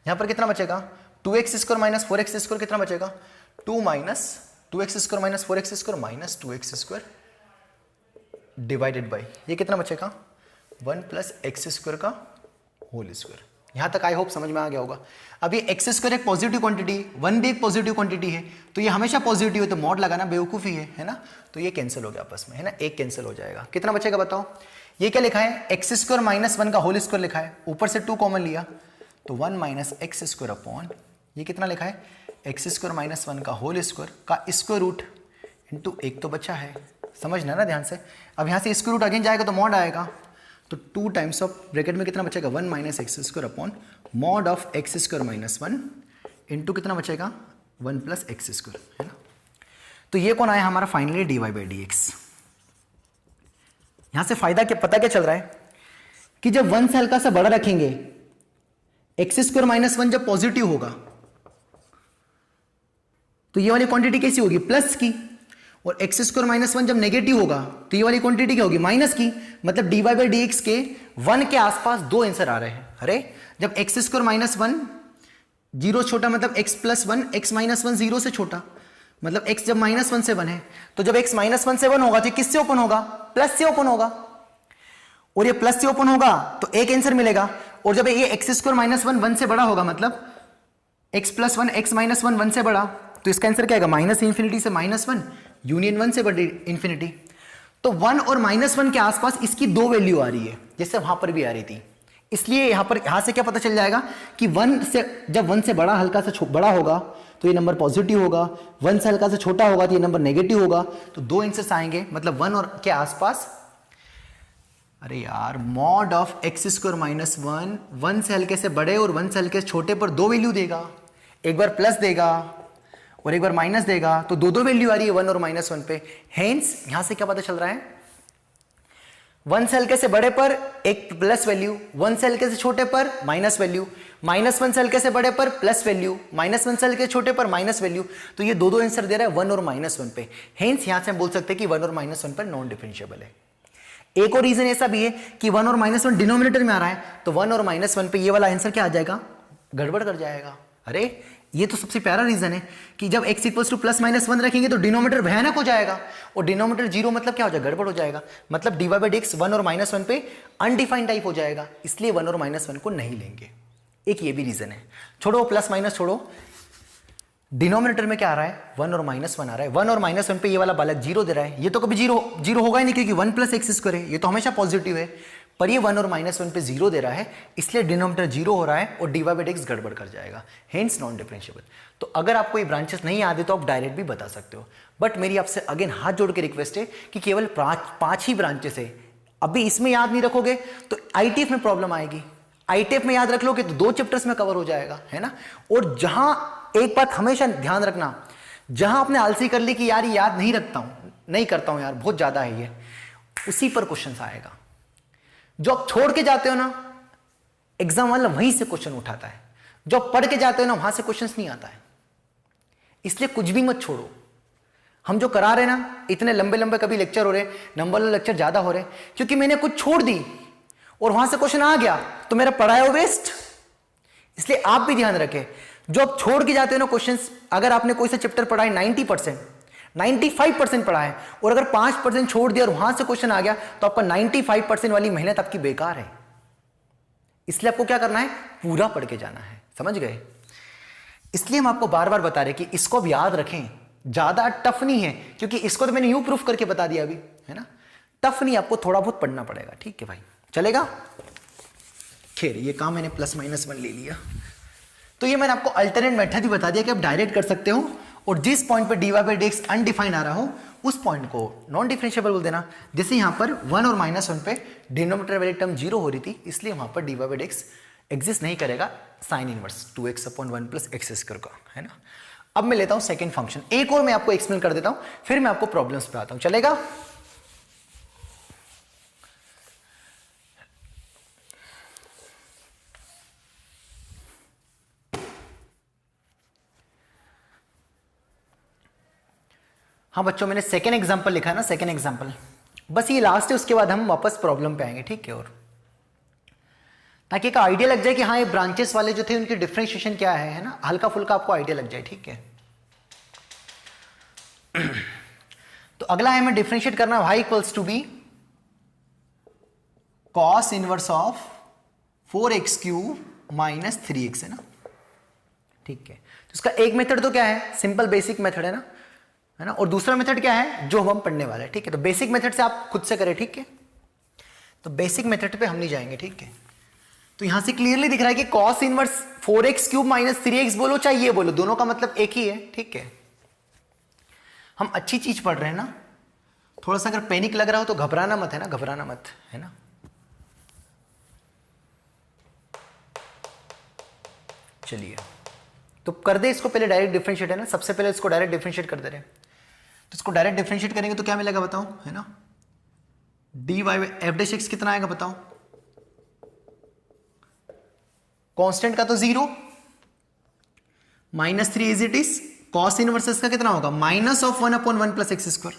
यहाँ पर कितना बचेगा, 2x² - 4x² कितना बचेगा, 2 - 2x² - 4x² - 2x² divided by, ये कितना बचेगा, 1 + x² का होल स्क्वायर। यहाँ तक आई होप समझ में आ गया होगा। अब ये x² एक पॉजिटिव क्वांटिटी, 1 भी एक पॉजिटिव क्वांटिटी है, तो ये हमेशा पॉजिटिव है तो मॉड लगाना बेवकूफ़ी है ना, तो ये कैंसिल हो गया आपस में, है ना, एक कैंसिल हो जाएगा। कितना बचेगा बताओ, ये क्या लिखा है, x² - 1 का होल स्क्वायर लिखा है, ऊपर से 2 कॉमन लिया तो 1 - x² अपॉन, ये कितना लिखा है, x² - 1 का होल स्क्वायर का स्क्वायर रूट इंटू एक तो बचा है, समझना ना ध्यान से। अब यहाँ से स्क्वायर रूट अगेन जाएगा तो मॉड आएगा, तो 2 टाइम्स ऑफ ब्रैकेट में कितना बचेगा, 1 - x² upon mod of x² - 1 into कितना बचेगा, 1 + x², है ना। तो ये कौन आया हमारा फाइनली, dy/dx। यहां से फायदा क्या, पता क्या चल रहा है कि जब 1 से हल्का सा बड़ा रखेंगे, x² - 1 जब पॉजिटिव होगा तो ये वाली क्वांटिटी कैसी होगी, प्लस की, और x² - 1 जब नेगेटिव होगा तो ये वाली क्वांटिटी क्या होगी, माइनस की। मतलब dy/dx के 1 के आसपास 2 आंसर आ रहे हैं। अरे जब x² - 1 0 छोटा मतलब x + 1, x - 1 0 से छोटा, मतलब x जब -1 से 1 है, तो जब x -1 से 1 होगा तो किससे ओपन होगा, प्लस से ओपन होगा, और ये प्लस से ओपन होगा तो एक आंसर मिलेगा। और जब ये x² - 1 1 से बड़ा होगा, मतलब x + 1 x - 1 1 से बड़ा, तो इसका आंसर क्या आएगा, -∞ से -1 यूनियन 1 से बड़ी इन्फिनिटी। तो 1 और -1 के आसपास इसकी 2 वैल्यू आ रही है, जैसे वहां पर भी आ रही थी। इसलिए यहां से क्या पता चल जाएगा कि 1 से, जब 1 से बड़ा हल्का सा बड़ा होगा तो ये नंबर पॉजिटिव होगा, 1 से हल्का सा छोटा होगा तो ये नंबर नेगेटिव होगा। तो 2 आंसर्स आएंगे, मतलब 1 और के आसपास। अरे यार, मॉड ऑफ x² - 1 1 से हल्के से बड़े और 1 से हल्के से छोटे पर 2 वैल्यू देगा, एक बार प्लस देगा और एक बार माइनस देगा, तो 2 वैल्यू आ रही है 1 और -1 पे। हेंस यहां से क्या पता चल रहा है, 1 से हल्के से बड़े पर एक प्लस वैल्यू, 1 से हल्के से छोटे पर माइनस वैल्यू, -1 से हल्के से बड़े पर प्लस वैल्यू, -1 से हल्के छोटे पर माइनस वैल्यू। तो ये 2 आंसर दे रहा है 1 और -1 पे। हेंस यहां से हम बोल सकते हैं कि 1 और -1 पर नॉन डिफरेंशिएबल है। एक और रीजन ऐसा भी है कि 1 और -1 डिनोमिनेटर में आ रहा है, तो 1 और -1 पे ये वाला आंसर क्या आ जाएगा, गड़बड़ कर जाएगा। अरे ये तो सबसे प्यारा रीजन है कि जब x = +-1 रखेंगे तो डिनोमिनेटर भयानक हो जाएगा, और डिनोमिनेटर 0 मतलब क्या हो जाएगा, गड़बड़ हो जाएगा। मतलब dy/dx 1 और -1 पे अनडिफाइंड टाइप हो जाएगा, इसलिए 1 और -1 को नहीं लेंगे। एक ये भी रीजन है। छोड़ो प्लस माइनस छोड़ो, डिनोमिनेटर में क्या आ रहा है, 1 और -1 आ रहा है। 1 और -1 पे ये वाला बालक 0 दे रहा है, ये तो कभी 0 होगा ही नहीं क्योंकि 1 + x² है, ये तो हमेशा पॉजिटिव है। पर ये 1 और -1 पे 0 दे रहा है, इसलिए डिनोमिनेटर 0 हो रहा है और dy/dx गड़बड़ कर जाएगा, हेंस नॉन डिफरेंशिएबल। तो अगर आपको ये ब्रांचेस नहीं आते तो आप डायरेक्ट भी बता सकते हो, बट मेरी आपसे अगेन हाथ जोड़ के रिक्वेस्ट है कि केवल 5 ही ब्रांचेस है। अभी इसमें याद नहीं रखोगे तो ITF में प्रॉब्लम आएगी, ITF में याद रख लोगे तो 2 चैप्टर्स में कवर हो जाएगा, है ना। और जहां एक बात हमेशा ध्यान रखना, जहां आपने आलसी कर ली कि यार याद नहीं रखता हूं, नहीं करता हूं यार, बहुत ज्यादा है ये, उसी पर क्वेश्चन आएगा। जो आप छोड़ के जाते हो ना, एग्जाम वाला वहीं से क्वेश्चन उठाता है। जो आप पढ़ के जाते हो ना, वहां से क्वेश्चन नहीं आता है। इसलिए कुछ भी मत छोड़ो। हम जो करा रहे ना, इतने लंबे लंबे कभी लेक्चर हो रहे, नंबर वाले लेक्चर ज्यादा हो रहे, क्योंकि मैंने कुछ छोड़ दी और वहां से क्वेश्चन आ गया तो मेरा पढ़ाया वेस्ट। इसलिए आप भी ध्यान रखें, जो आप छोड़ के जाते हो ना क्वेश्चंस, अगर आपने कोई सा चैप्टर पढ़ा है 90%, 95% पढ़ा है और अगर 5% छोड़ दिया और वहां से क्वेश्चन आ गया तो आपका 95% वाली मेहनत आपकी बेकार है। इसलिए आपको क्या करना है, पूरा पढ़ के जाना है, समझ गए। इसलिए हम आपको बार बार बता रहे कि इसको अब याद रखें, ज्यादा टफ नहीं है, क्योंकि इसको तो मैंने यूं प्रूफ करके बता दिया अभी, है ना। टफ नहीं, आपको थोड़ा बहुत पढ़ना पड़ेगा, ठीक है भाई, चलेगा। खैर ये काम मैंने +-1 ले लिया। तो ये मैंने आपको अल्टरनेट मेथड भी बता दिया कि आप डायरेक्ट कर सकते हो, और जिस पॉइंट पे dy/dx अनडिफाइंड आ रहा हो उस पॉइंट को नॉन डिफरेंशिएबल बोल देना। जैसे यहाँ पर 1 और -1 पे डिनोमिनेटर वाली टर्म 0 हो रही थी, इसलिए वहां पर dy/dx एग्जिस्ट नहीं करेगा साइन इनवर्स 2x/1 + x² का, है ना। अब मैं लेता हूं सेकंड फंक्शन, एक और मैं आपको एक्सप्लेन कर देता हूं, फिर मैं आपको प्रॉब्लम्स पे आता हूं, चलेगा। हाँ बच्चों, मैंने सेकेंड एग्जाम्पल लिखा है ना, सेकेंड एग्जाम्पल, बस ये लास्ट है, उसके बाद हम वापस प्रॉब्लम पे आएंगे, ठीक है। और ताकि एक आइडिया लग जाए कि हाँ ये ब्रांचेस वाले जो थे उनकी डिफरेंशिएशन क्या है ना, हल्का फुल्का आपको आइडिया लग जाए, ठीक है। तो अगला है हमें डिफरेंशिएट करना y = b cos inverse of 4x³ - 3x, है ना, ठीक है। तो इसका एक मेथड तो क्या है, सिंपल बेसिक मेथड है ना, और दूसरा मेथड क्या है जो हम पढ़ने वाले हैं, ठीक है। तो बेसिक मेथड से आप खुद से करें, ठीक है। तो बेसिक मेथड पे हम नहीं जाएंगे, ठीक है। तो यहां से क्लियरली दिख रहा है कि cos इनवर्स 4x³ - 3x बोलो चाहे ये बोलो, दोनों का मतलब एक ही है, ठीक है। हम अच्छी चीज पढ़ रहे हैं ना, थोड़ा सा अगर पैनिक लग रहा हो तो घबराना मत, है ना, घबराना मत, है ना। चलिए तो कर दे इसको पहले डायरेक्ट डिफरेंशिएट, है ना, सबसे पहले इसको डायरेक्ट डिफरेंशिएट कर दे रहे हैं। तो इसको डायरेक्ट डिफरेंशिएट करेंगे तो क्या मिलेगा बताओ, है ना, dy/f' कितना आएगा बताओ, कांस्टेंट का तो 0 -3 is it is, cos inverse का कितना होगा -1/1 + x²।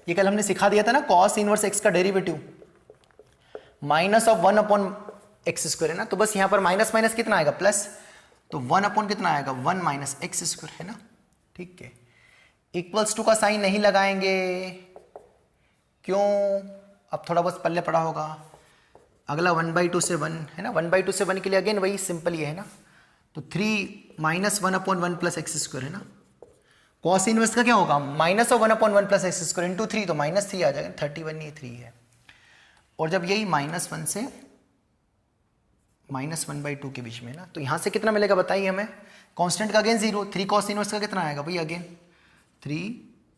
ये कल हमने सिखा दिया था ना, cos इनवर्स x का डेरिवेटिव -1/x², है ना। तो बस यहां पर माइनस माइनस कितना आएगा प्लस, तो 1 कितना आएगा 1 - x², है ना, ठीक है। इक्वल्स टू का साइन नहीं लगाएंगे, क्यों, अब थोड़ा बहुत पल्ले पड़ा होगा। अगला 1/2 से 1, है ना, 1/2 से 1 के लिए अगेन वही सिंपल ये है ना, तो 3 -1/1 + x², है ना। cos इनवर्स का क्या होगा -1/1 + x² इंटू 3, तो -3 आ जाएगा, 31 ये 3 है। और जब यही -1 से -1/2 के बीच में ना, तो यहां से कितना मिलेगा बताइए हमें, कांस्टेंट का अगेन 0, 3 cos इनवर्स का कितना आएगा भाई, अगेन 3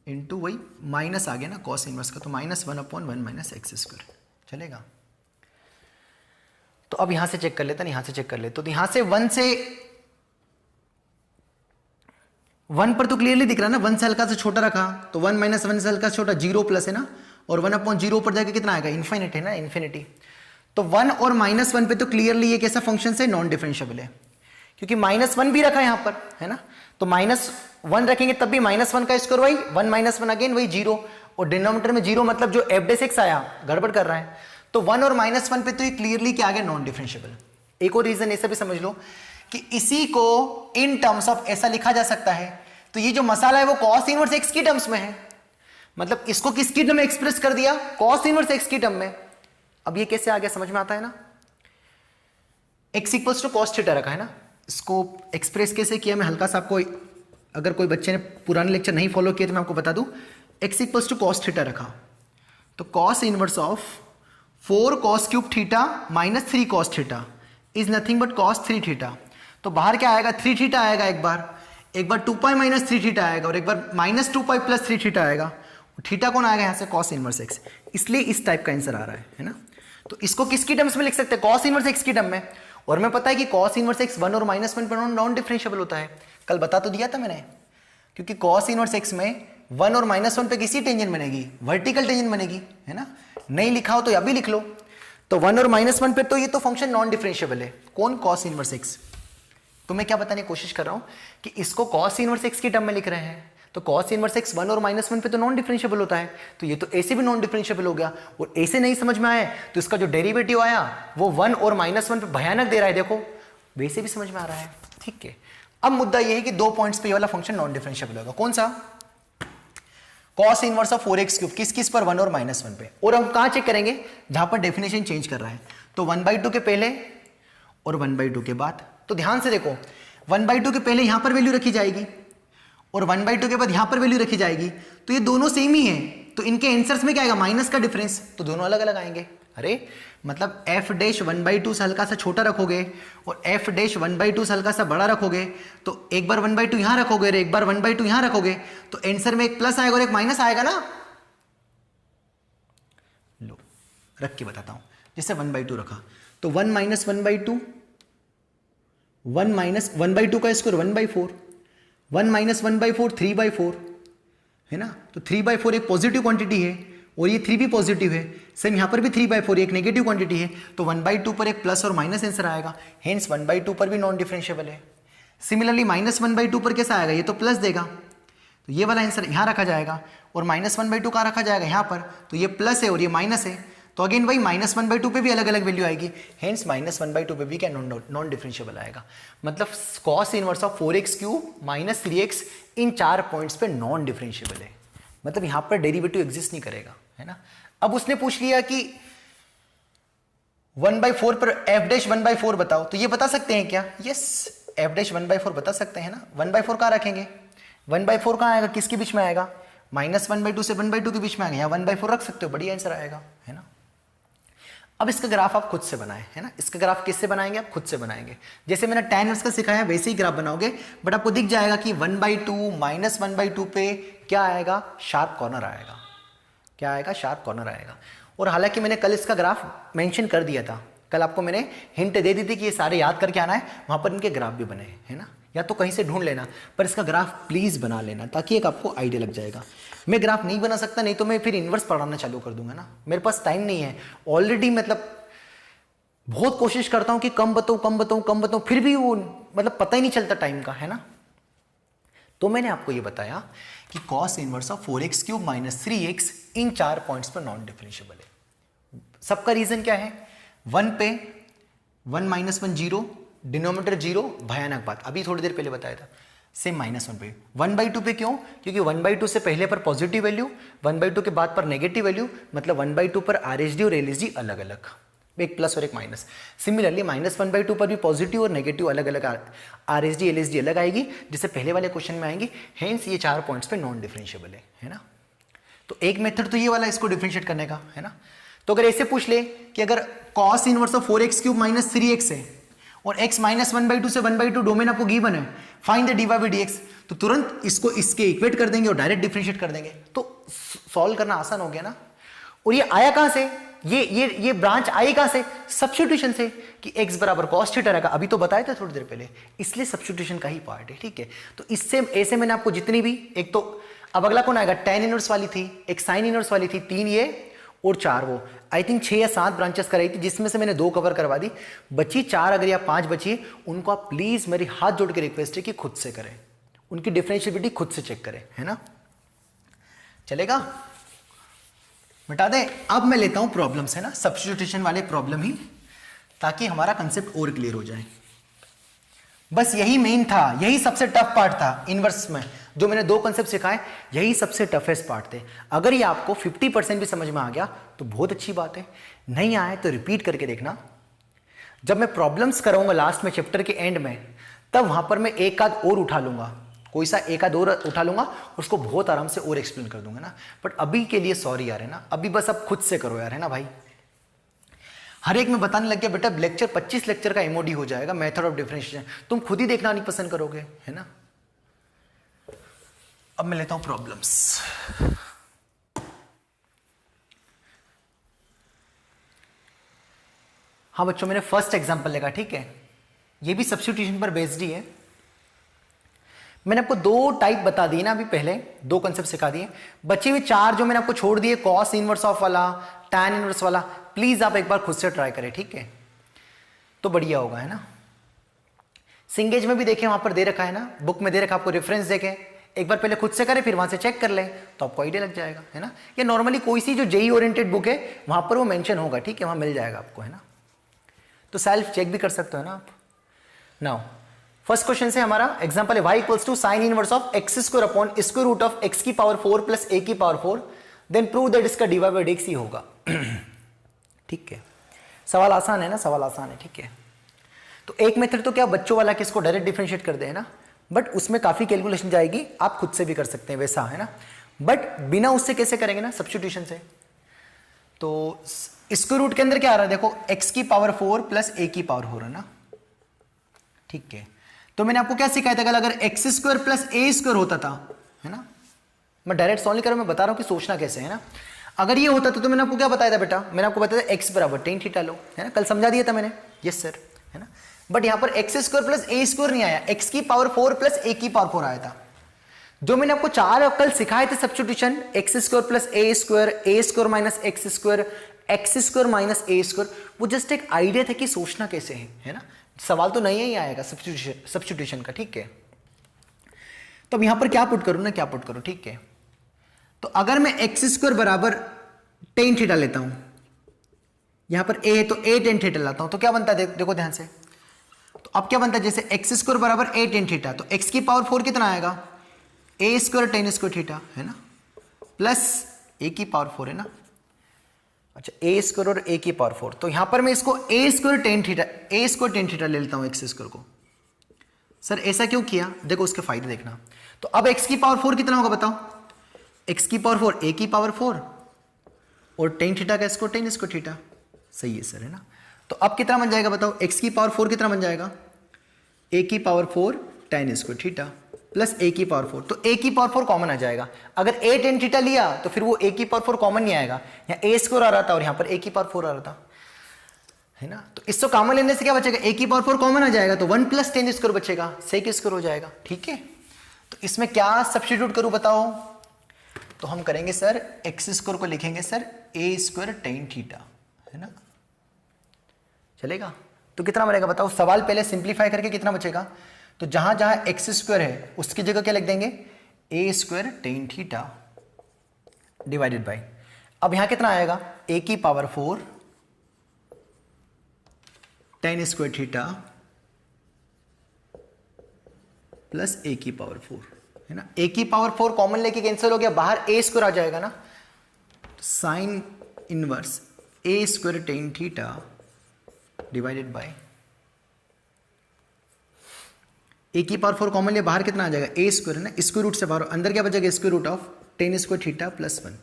इंटू वही माइनस आ गया ना cos इनवर्स का, तो -1/1 - x², चलेगा। तो अब यहां से चेक कर लेते हैं, यहां से चेक कर लेते, तो यहां से 1 से 1 पर तो क्लियरली दिख रहा है ना, 1 से हल्का से छोटा रखा, तो 1 - 1 से हल्का से छोटा 0 प्लस, है ना, और 1/0 पर जाके कितना आएगा इन्फिनिटी, है ना, इन्फिनिटी। तो 1 और -1 पे तो क्लियरली ये कैसा फंक्शन है, नॉन डिफरेंशिएबल है, क्योंकि -1 भी रखा है यहां पर, है ना। तो -1 रखेंगे तब भी -1 का स्क्वायर वही 1 - 1 अगेन वही 0, और डिनोमिनेटर में 0 मतलब जो f' आया गड़बड़ कर रहा है, तो 1 और -1 पे तो ये क्लियरली क्या आ गया, नॉन डिफरेंशिएबल। एक और रीजन ऐसा भी समझ लो कि इसी को इन टर्म्स ऑफ ऐसा लिखा जा सकता है, तो ये जो मसाला है वो cos इनवर्स x की टर्म्स में है, मतलब इसको किसकी टर्म में एक्सप्रेस कर दिया, cos इनवर्स x की टर्म में। अब ये कैसे आ गया समझ में आता है ना, x = cos थीटा रखा है ना, इसको एक्सप्रेस कैसे किया मैं हल्का सा आपको, अगर कोई बच्चे ने पुराने लेक्चर नहीं फॉलो किए तो मैं आपको बता दूं, x = cos थीटा रखा, तो cos inverse of 4 cos³ theta - 3 cos theta is nothing but cos 3 theta. तो बाहर क्या आएगा 3 थीटा आएगा, एक बार 2π - 3 थीटा आएगा, और एक बार -2π + 3 थीटा आएगा। थीटा कौन आएगा यहाँ से, cos इनवर्स x, इसलिए इस टाइप का आंसर आ रहा है ना। तो इसको किसकी टर्म्स में लिख सकते हैं, cos इनवर्स x की टर्म में। और मैं पता है कि cos इनवर्स x 1 और -1 पर नॉन डिफरेंशिएबल होता है, कल बता तो दिया था मैंने, क्योंकि cos इनवर्स x में 1 और -1 पे किसी टेंजेंट बनेगी, वर्टिकल टेंजेंट बनेगी, है ना। नहीं लिखा हो तो अभी लिख लो, तो 1 और -1 पे तो ये तो फंक्शन नॉन डिफरेंशिएबल है, कौन, cos इनवर्स x। तो मैं क्या बताने की कोशिश कर रहा हूं कि इसको cos इनवर्स x की टर्म में लिख रहे हैं, तो cos इनवर्स x 1 और -1 पे तो नॉन डिफरेंशिएबल होता है, तो ये तो ऐसे भी नॉन डिफरेंशिएबल हो गया। और ऐसे नहीं समझ में आया तो इसका जो डेरिवेटिव आया वो 1 और -1 पे भयानक दे रहा है, देखो वैसे भी समझ में आ रहा है, ठीक है। अब मुद्दा ये है कि 2 पॉइंट्स पे ये वाला फंक्शन नॉन डिफरेंशिएबल होगा, कौन सा, cos इनवर्स ऑफ 4x³ किस पर 1 और -1 पे। और हम कहां चेक करेंगे, जहां पर डेफिनेशन चेंज कर रहा है, तो 1/2 के पहले और 1/2 के बाद। तो ध्यान से देखो 1/2 के पहले यहां पर वैल्यू रखी जाएगी, और 1/2 के बाद यहां पर वैल्यू रखी जाएगी, तो ये दोनों सेम ही है, तो इनके आंसर्स में क्या आएगा, माइनस का डिफरेंस, तो दोनों अलग अलग आएंगे। अरे मतलब f डैश 1/2 से हल्का सा छोटा रखोगे और f डैश 1/2 से हल्का सा बड़ा रखोगे, तो एक बार 1/2 यहां रखोगे और एक बार 1/2 यहां रखोगे, तो आंसर में एक प्लस आएगा और एक माइनस आएगा ना। लो रख के बताता हूं, जैसे 1/2 रखा तो 1 माइनस 1/2, 1 माइनस 1/2 का स्क्वायर 1/4, 1 माइनस 1/4 3/4 है ना, तो 3/4 एक पॉजिटिव क्वांटिटी है और ये 3 भी पॉजिटिव है, सेम यहाँ पर भी 3/4 एक नेगेटिव क्वांटिटी है, तो 1/2 पर एक प्लस और माइनस आंसर आएगा, हेंस 1/2 पर भी नॉन डिफरेंशिएबल है। सिमिलरली माइनस 1/2 पर कैसा आएगा, ये तो प्लस देगा, तो ये वाला आंसर यहाँ रखा जाएगा, और माइनस 1/2 कहाँ रखा जाएगा, यहाँ पर, तो ये प्लस है और ये माइनस है, तो अगेन वही माइनस 1/2 पे भी अलग अलग वैल्यू आएगी, हेंस माइनस 1/2 पे भी क्या नॉन डिफरेंशिएबल आएगा। मतलब cos inverse of 4x³ minus 3x in 4 points पे नॉन डिफरेंशिएबल है, मतलब यहाँ पर डेरिवेटिव एग्जिस्ट नहीं करेगा, है ना। अब उसने पूछ लिया कि 1/4 पर f डैश 1/4 बताओ, तो ये बता सकते हैं क्या, यस f डैश 1/4 बता सकते हैं ना। 1/4 कहाँ रखेंगे, 1/4 कहाँ आएगा, किसके बीच में आएगा, माइनस 1/2 से 1/2 के बीच में आएगा, यहाँ 1/4 रख सकते हो, बढ़िया आंसर आएगा, है ना। अब इसका ग्राफ आप खुद से बनाएं, है ना, इसका ग्राफ किससे बनाएंगे, आप खुद से बनाएंगे, जैसे मैंने tan इनवर्स का सिखाया वैसे ही ग्राफ बनाओगे, बट आपको दिख जाएगा कि 1/2 माइनस 1/2 पे क्या आएगा, शार्प कॉर्नर आएगा, क्या आएगा, शार्प कॉर्नर आएगा। और हालांकि मैंने कल इसका ग्राफ मेंशन कर दिया था, कल आपको मैंने हिंट दे दी थी कि ये सारे याद करके आना है, वहां पर इनके ग्राफ भी बने हैं, है ना, या तो कहीं से ढूंढ लेना, पर इसका ग्राफ प्लीज बना लेना ताकि एक आपको आइडिया लग जाएगा। मैं ग्राफ नहीं बना सकता, नहीं तो मैं फिर इन्वर्स पढ़ाना चालू कर दूंगा ना, मेरे पास टाइम नहीं है ऑलरेडी, मतलब बहुत कोशिश करता हूं कि कम बताऊं, फिर भी वो मतलब पता ही नहीं चलता टाइम का, है ना। तो मैंने आपको ये बताया कि cos inverse of 4x³ minus 3x in 4 points पर नॉन डिफरेंशिएबल है। सबका रीजन क्या है, 1 पे 1 माइनस 1 0, डिनोमिनेटर 0, भयानक बात अभी थोड़ी देर पहले बताया था, सेम -1 पे 1/2 पे क्यों, क्योंकि 1/2 से पहले पर पॉजिटिव वैल्यू, 1/2 के बाद पर नेगेटिव वैल्यू, मतलब 1/2 पर RHD और LHD अलग अलग, एक प्लस और एक माइनस। सिमिलरली -1/2 पर भी पॉजिटिव और नेगेटिव अलग अलग RHD LHD अलग आएगी, जिससे पहले वाले क्वेश्चन में आएंगी, हेंस ये 4 पॉइंट्स पे नॉन डिफरेंशिएबल है ना। तो एक मेथड तो ये वाला इसको डिफरेंशिएट करने का, है ना। तो अगर ऐसे पूछ ले कि अगर cos inverse of 4x³ minus 3x है और x माइनस 1/2 से 1/2 डोमेन आपको गिवन है, फाइंड द dy/dx, तो तुरंत इसको इसके इक्वेट कर देंगे और डायरेक्ट डिफरेंशिएट कर देंगे, तो सॉल्व करना आसान हो गया ना। और ये आया कहां से, ये ब्रांच आई कहां से, सब्स्टिट्यूशन से, कि x बराबर cos थीटा रहेगा, अभी तो बताया था थोड़ी देर पहले, इसलिए सब्स्टिट्यूशन का ही पार्ट है, ठीक है। तो इससे ऐसे मैंने आपको जितनी भी, एक तो अब अगला कौन आएगा, tan इनवर्स वाली थी, एक sin इनवर्स वाली थी, 3 ये और 4 वो, आई थिंक 6 या 7 ब्रांचेस कराई थी, जिसमें से मैंने 2 कवर करवा दी, बची 4 अगर या 5 बची, उनको आप प्लीज मेरी हाथ जोड़ के रिक्वेस्ट है कि खुद से करें, उनकी डिफरेंशिएबिलिटी खुद से चेक करें, है ना, चलेगा। बता दें, अब मैं लेता हूं प्रॉब्लम्स, है ना, सब्स्टिट्यूशन वाले प्रॉब्लम ही, ताकि हमारा कंसेप्ट और क्लियर हो जाए। बस यही मेन था, यही सबसे टफ पार्ट था इनवर्स में, जो मैंने 2 कंसेप्ट सिखाए, यही सबसे टफेस्ट पार्ट थे। अगर ये आपको 50% भी समझ में आ गया तो बहुत अच्छी बात है, नहीं आए तो रिपीट करके देखना। जब मैं प्रॉब्लम्स कराऊंगा लास्ट में चैप्टर के एंड में, तब वहां पर मैं एक आध और उठा लूंगा, कोई सा एक आध और उठा लूंगा, उसको बहुत आराम से और एक्सप्लेन कर दूंगा ना। बट अभी के लिए सॉरी यार, है ना, अभी बस अब खुद से करो यार, है ना भाई। हर एक में बताने लग गया बेटा, लेक्चर 25 लेक्चर का MOD हो जाएगा, मेथड ऑफ डिफरेंशिएशन, तुम खुद ही देखना नहीं पसंद करोगे, है ना। अब मैं लेता हूं प्रॉब्लम्स। हाँ बच्चों, मैंने फर्स्ट एग्जांपल लेगा, ठीक है, ये भी सब्स्टिट्यूशन पर बेस्ड ही है। मैंने आपको 2 टाइप बता दिए ना अभी पहले, 2 कंसेप्ट सिखा दिए, बचे हुए 4 जो मैंने आपको छोड़ दिए, कॉस इनवर्स ऑफ वाला, tan इनवर्स वाला, प्लीज आप एक बार खुद से ट्राई करें, ठीक है, तो बढ़िया होगा, है ना। सिंगेज में भी देखें, वहां पर दे रखा है ना, बुक में दे रखा, आपको रेफरेंस देखें, एक बार पहले खुद से करें, फिर वहां से चेक कर ले, तो आपको आइडिया लग जाएगा, है ना। या नॉर्मली कोई सी जो JEE ओरिएंटेड बुक है, वहां पर वो मेंशन होगा, ठीक है, वहां मिल जाएगा आपको, है ना। तो सेल्फ चेक भी कर सकते हो ना आप। नाउ फर्स्ट क्वेश्चन से हमारा एग्जांपल है, y equals to sine inverse of x square upon square root of x की पावर 4 प्लस a की पावर 4, देन प्रूव दैट इसका dy/dx ही होगा। ठीक है, सवाल आसान है ना, सवाल आसान है, ठीक है। तो एक मेथड तो क्या बच्चों वाला, किसको डायरेक्ट डिफरेंशिएट कर दे, है ना, बट उसमें काफ़ी कैलकुलेशन जाएगी, आप खुद से भी कर सकते हैं वैसा, है ना। बट बिना उससे कैसे करेंगे ना, सब्स्टिट्यूशन से। तो स्क्वायर रूट के अंदर क्या आ रहा है, देखो x की पावर 4 प्लस a की पावर 4 है ना, ठीक है। तो मैंने आपको क्या सिखाया था, अगर x square plus a square होता था, है ना, मैं डायरेक्ट सॉल्व नहीं कर रहा हूं, मैं बता रहा हूं कि सोचना कैसे है ना। अगर ये होता था तो मैंने आपको क्या बताया था बेटा, मैंने आपको बताया था x बराबर टेन थीटा लो, है ना, कल समझा दिया था मैंने, यस सर, है ना। बट यहां पर x square plus a square नहीं आया, x की पावर 4 प्लस a की पावर 4 आया था। जो मैंने आपको चार कल सिखाए थे substitution, x square plus a square minus x square minus a square, वो जस्ट एक आइडिया था कि सोचना कैसे है ना। सवाल तो नहीं ही आएगा सब्स्टिट्यूशन का, ठीक है। तो अब यहां पर क्या पुट करूं ना, क्या पुट करूं, ठीक है। तो अगर मैं एक्स स्क्वायर बराबर टेन थीटा लेता हूं, यहां पर ए है तो ए टेन थीटा लाता हूं, तो क्या बनता है, देखो ध्यान से। तो अब क्या बनता है, जैसे एक्स स्क्वायर बराबर ए टेन थीटा, तो एक्स की पावर 4 कितना आएगा, ए स्क्वायर टेन स्क्वायर थीटा, है ना, प्लस ए की पावर 4 है ना, अच्छा ए स्क्वायर और ए की पावर 4। तो यहां पर मैं इसको ए स्क्वायर टेन थीटा ले लेता हूं एक्स स्क्वायर को। सर ऐसा क्यों किया, देखो उसके फायदे देखना। तो अब एक्स की पावर 4 कितना होगा बताओ, एक्स की पावर 4 ए की पावर 4 और टेन थीटा का स्क्वायर टेन स्क्वायर थीटा, सही है सर, है ना। तो अब कितना बन जाएगा बताओ, एक्स की पावर 4 कितना बन जाएगा, ए की power 4 tan square theta plus a की पावर 4। तो ए की पावर 4 कॉमन आ जाएगा, अगर ए टेन थीटा लिया तो फिर वो ए की पावर 4 कॉमन नहीं आएगा, यहाँ ए स्क्वायर आ रहा था और यहाँ पर ए की पावर 4 आ रहा था, है ना। तो इसको कॉमन लेने से क्या बचेगा, ए की पावर 4 कॉमन आ जाएगा, तो 1 प्लस टेन स्क्वायर बचेगा, सेक स्क्वायर हो जाएगा, ठीक है। तो इसमें क्या सब्स्टिट्यूट करूं बताओ, तो हम करेंगे सर एक्स स्क्वायर को लिखेंगे सर ए स्क्वायर टेन थीटा, है ना, चलेगा। तो कितना बनेगा बताओ, सवाल पहले सिंप्लीफाई करके कितना बचेगा, तो जहां जहां एक्स स्क्वायर है उसकी जगह क्या लिख देंगे, a square tan theta divided by, अब यहां कितना आएगा, ए की power 4 tan square theta plus a की पावर 4, है ना। ए की पावर 4 कॉमन लेके कैंसिल हो गया, बाहर ए स्क्वायर आ जाएगा ना, sine inverse a square tan theta divided by a की पावर 4 कॉमन ले, बाहर कितना आ जाएगा, ए स्क्वायर है ना, स्क्वायर रूट से बाहर अंदर क्या बचेगा, square root of tan square theta plus 1।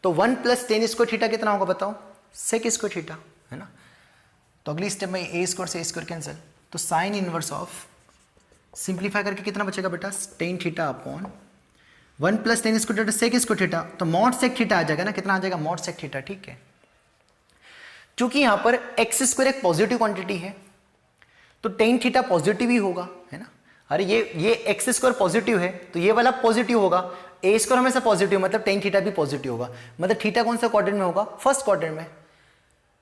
तो 1 प्लस टेन स्क्वायर थीटा कितना होगा बताओ, सेक स्क्वायर थीटा, है ना। तो अगली स्टेप में ए स्क्वायर से ए स्क्वायर कैंसिल, तो साइन इनवर्स ऑफ, सिंप्लीफाई करके कितना बचेगा बेटा, tan theta upon 1 plus tan square theta sec square theta, तो मॉड सेक थीटा आ जाएगा ना, कितना आ जाएगा, मॉड सेक थीटा, ठीक है। चूंकि यहां पर एक्स स्क्वायर एक पॉजिटिव क्वांटिटी है तो टेन थीटा पॉजिटिव ही होगा, है ना। अरे ये एक्स स्क्वायर पॉजिटिव है तो ये वाला पॉजिटिव होगा, ए स्क्वायर हमेशा पॉजिटिव मतलब टेन थीटा भी पॉजिटिव होगा, मतलब थीटा कौन सा क्वाड्रेंट में होगा, फर्स्ट क्वाड्रेंट में।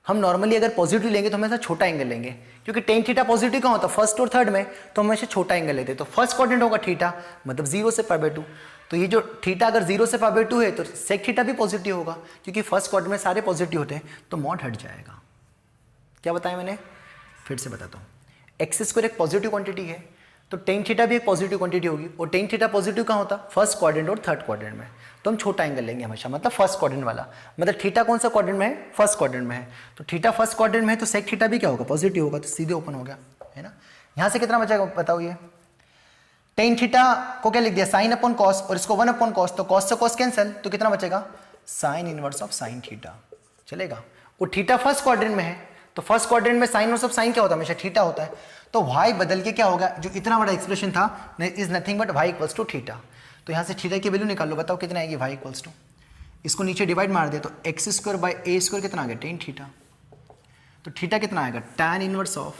हम नॉर्मली अगर पॉजिटिव लेंगे तो हमेशा छोटा एंगल लेंगे, क्योंकि टेन थीटा पॉजिटिव कहाँ होता है, फर्स्ट और थर्ड में, तो हमेशा छोटा एंगल लेते हैं। तो फर्स्ट क्वाड्रेंट होगा थीटा, मतलब 0 से π/2, तो ये जो थीटा अगर 0 से π/2 है तो सेक थीटा भी पॉजिटिव होगा, क्योंकि फर्स्ट क्वाड्रेंट में सारे पॉजिटिव होते हैं, तो मॉड हट जाएगा। क्या बताया मैंने, फिर से बताता हूँ, एक्स स्क्वायर एक पॉजिटिव क्वांटिटी है तो टेन थीटा भी एक पॉजिटिव क्वांटिटी होगी, और टेन थीटा पॉजिटिव कहाँ होता, फर्स्ट क्वाड्रेंट और थर्ड क्वाड्रेंट में, तो हम छोटा एंगल लेंगे हमेशा, मतलब फर्स्ट क्वाड्रेंट वाला, मतलब थीटा कौन सा क्वाड्रेंट में है, फर्स्ट क्वाड्रेंट में है, तो थीटा फर्स्ट क्वाड्रेंट में है तो सेक थीटा भी क्या होगा, पॉजिटिव होगा, तो सीधे ओपन हो गया, है ना। यहाँ से कितना बचेगा बताओ, ये टेन थीटा को क्या लिख दिया, साइन अपॉन कॉस, और इसको 1 अपॉन कॉस, तो कॉस से कॉस कैंसिल, तो कितना बचेगा, sign inverse of sine theta, चलेगा। और थीटा फर्स्ट क्वाड्रेंट में है तो फर्स्ट क्वाड्रेंट में साइन इनवर्स ऑफ साइन क्या होता है, हमेशा थीटा होता है, तो y बदल के क्या होगा, जो इतना बड़ा एक्सप्रेशन था is nothing but y equals to theta. तो यहाँ से थीटा की वैल्यू निकाल लो, बताओ कितना आएगी, y इक्वल्स टू, इसको नीचे डिवाइड मार दिया तो x square by a square कितना आ गया, टेन थीटा, तो थीटा कितना आएगा, tan inverse of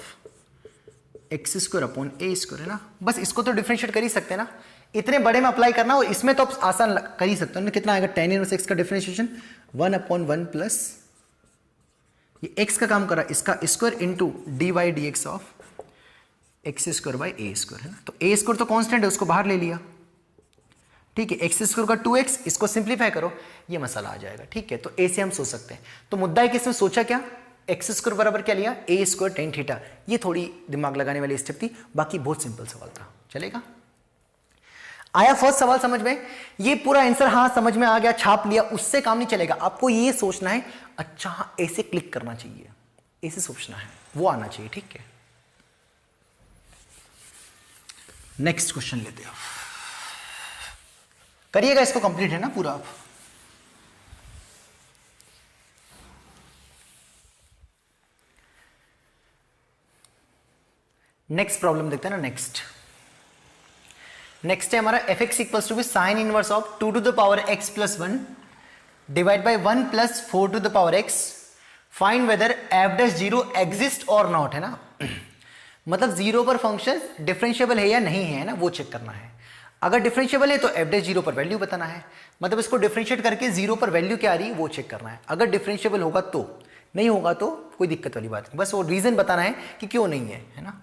x square upon A square, है ना। बस इसको तो डिफरेंशिएट कर ही सकते हैं ना, इतने बड़े में अप्लाई करना हो, इसमें तो आसान कर ही सकते हो, कितना आएगा, tan इनवर्स एक्स का डिफरेंशिएशन 1/1 प्लस ये x का काम कर रहा है, इसका स्क्वायर into d y d x of x square by a square, है ना। तो ए स्क्वायर तो कांस्टेंट है, उसको बाहर ले लिया, ठीक है, एक्स स्क्वायर का 2x, इसको सिंप्लीफाई करो, ये मसाला आ जाएगा, ठीक है। तो ए से हम सोच सकते हैं, तो मुद्दा है कि इसमें सोचा क्या, एक्स स्क्वायर बराबर क्या लिया, ए स्क्वायर टेन थीटा, ये थोड़ी दिमाग लगाने वाली स्टेप थी, बाकी बहुत सिंपल सवाल था, चलेगा। आया फर्स्ट सवाल समझ में, ये पूरा आंसर हाँ समझ में आ गया, छाप लिया, उससे काम नहीं चलेगा, आपको ये सोचना है, अच्छा हाँ ऐसे क्लिक करना चाहिए, ऐसे सोचना है, वो आना चाहिए, ठीक है। नेक्स्ट क्वेश्चन लेते हैं, करिएगा इसको, कंप्लीट है ना पूरा आप। नेक्स्ट प्रॉब्लम देखते हैं ना। नेक्स्ट है हमारा f x equals to be sine inverse of 2 to the power x plus 1 divide by 1 plus 4 to the power x, find whether f dash zero exist और नॉट, है ना। मतलब जीरो पर फंक्शन डिफरेंशिएबल है या नहीं है ना, वो चेक करना है। अगर डिफरेंशिएबल है तो एफ डैश जीरो पर वैल्यू बताना है, मतलब इसको डिफरेंशिएट करके जीरो पर वैल्यू क्या आ रही है वो चेक करना है। अगर डिफरेंशिएबल होगा तो, नहीं होगा तो कोई दिक्कत वाली बात नहीं, बस वो रीजन बताना है कि क्यों नहीं है ना।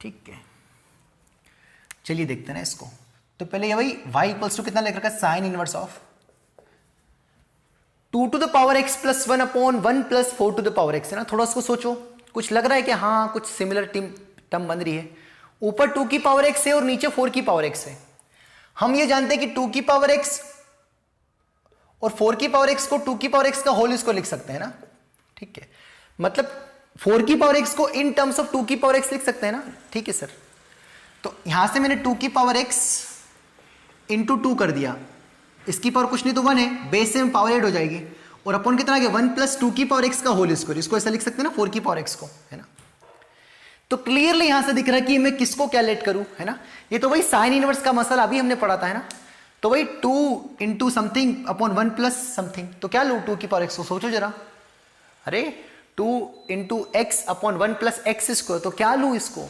ठीक है, चलिए देखते हैं ना इसको। तो पहले ये भाई y इक्वल्स टू कितना लिख रखा है, sine inverse of 2 to the power x plus 1 upon 1 plus 4 to the power x, है ना। थोड़ा उसको सोचो, कुछ लग रहा है कि हाँ कुछ सिमिलर टर्म बन रही है। ऊपर 2 की पावर x है और नीचे 4 की पावर x है। हम ये जानते हैं कि 2 की पावर x और 4 की पावर x को 2 की पावर x का होल इसको लिख सकते हैं ना। ठीक है, मतलब 4 की पावर x को इन टर्म्स ऑफ 2 की पावर x लिख सकते हैं ना। ठीक है सर, तो यहां से मैंने 2 की पावर x इंटू 2 कर दिया, इसकी पावर कुछ नहीं तो 1 है, बेस से पावर ऐड हो जाएगी, और अपन कितना आ गया 1 प्लस 2 की पावर x का होल स्क्वायर, इसको ऐसा लिख सकते हैं ना 4 की पावर x को, है ना। तो क्लियरली यहां से दिख रहा है कि मैं किसको क्या लेट करूं, है ना। ये तो वही साइन इनवर्स का मसला अभी हमने पढ़ा था, है ना। तो वही 2 into something upon 1 plus something, तो क्या लू 2 की पावर x को, सोचो जरा। अरे 2 into x upon 1 plus x square, तो क्या लू इसको,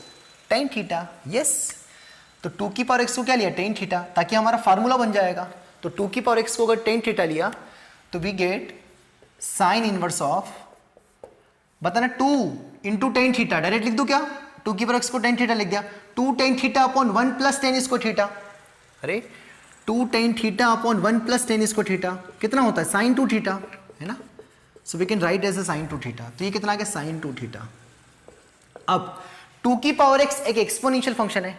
टेन थीटा। यस, तो 2 की पावर x को क्या लिया, टेन थीटा, ताकि हमारा फार्मूला बन जाएगा। तो 2 की पावर x को अगर टेन थीटा लिया तो we get sine inverse of, बताना 2 इंटू टेन थीटा, डायरेक्ट लिख दो क्या, 2 की पावर x को टेन थीटा लिख दिया, 2 tan theta upon 1 plus tan इसको थीटा। अरे 2 tan theta upon 1 plus tan इसको थीटा कितना होता है, साइन 2 थीटा, है ना। So we can write as a sine 2 theta, तो ये कितना आ गया, साइन 2 थीटा। अब 2 की पावर x एक एक्सपोनेंशियल फंक्शन है,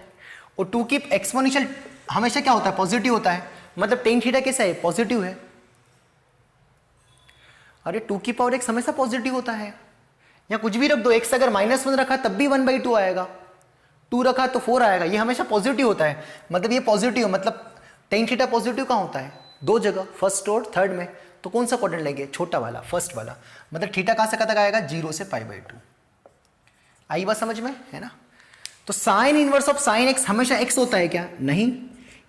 और 2 की एक्सपोनेंशियल हमेशा क्या होता है, पॉजिटिव होता है, मतलब टेन थीटा कैसा है, पॉजिटिव है। अरे 2 की पावर x हमेशा पॉजिटिव होता है, या कुछ भी रख दो, x अगर -1 रखा तब भी 1/2 आएगा, 2 रखा तो 4 आएगा, ये हमेशा पॉजिटिव होता है। मतलब ये पॉजिटिव, मतलब टेन थीटा पॉजिटिव कहाँ होता है, दो जगह, फर्स्ट और थर्ड में। तो कौन सा क्वाड्रेंट लेंगे, छोटा वाला, फर्स्ट वाला। मतलब थीटा कहाँ से कहाँ तक आएगा, 0 से π/2। आई बात समझ में, है ना। तो sine inverse of sine x हमेशा x होता है क्या, नहीं,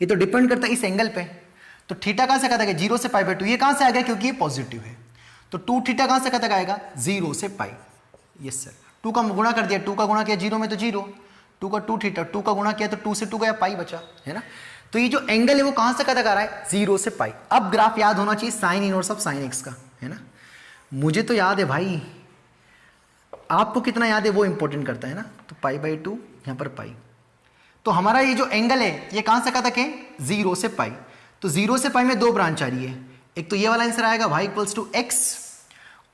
ये तो डिपेंड करता है इस एंगल पे। तो थीटा कहाँ से कहाँ तक है, 0 से π/2, ये कहाँ से आ गया, क्योंकि ये पॉजिटिव है। तो 2 थीटा कहाँ से कहाँ तक आएगा, 0 से π। यस सर, 2 का गुणा कर दिया, 2 का गुणा किया 0 में तो 0, 2 का 2 थीटा, 2 का गुणा किया तो 2 से 2 गया, π बचा, है ना। तो ये जो एंगल है वो कहाँ से कहाँ तक आ रहा है, 0 से π। अब ग्राफ याद होना चाहिए sign inverse of sine x का, है ना। मुझे तो याद है भाई, आपको कितना याद है वो इंपॉर्टेंट करता है ना। तो π/2 यहाँ पर π, तो हमारा ये जो एंगल है ये कहाँ से कहाँ तक है, 0 से π। तो 0 से π में 2 ब्रांच आ रही है, एक तो ये वाला आंसर आएगा y इक्वल्स टू x,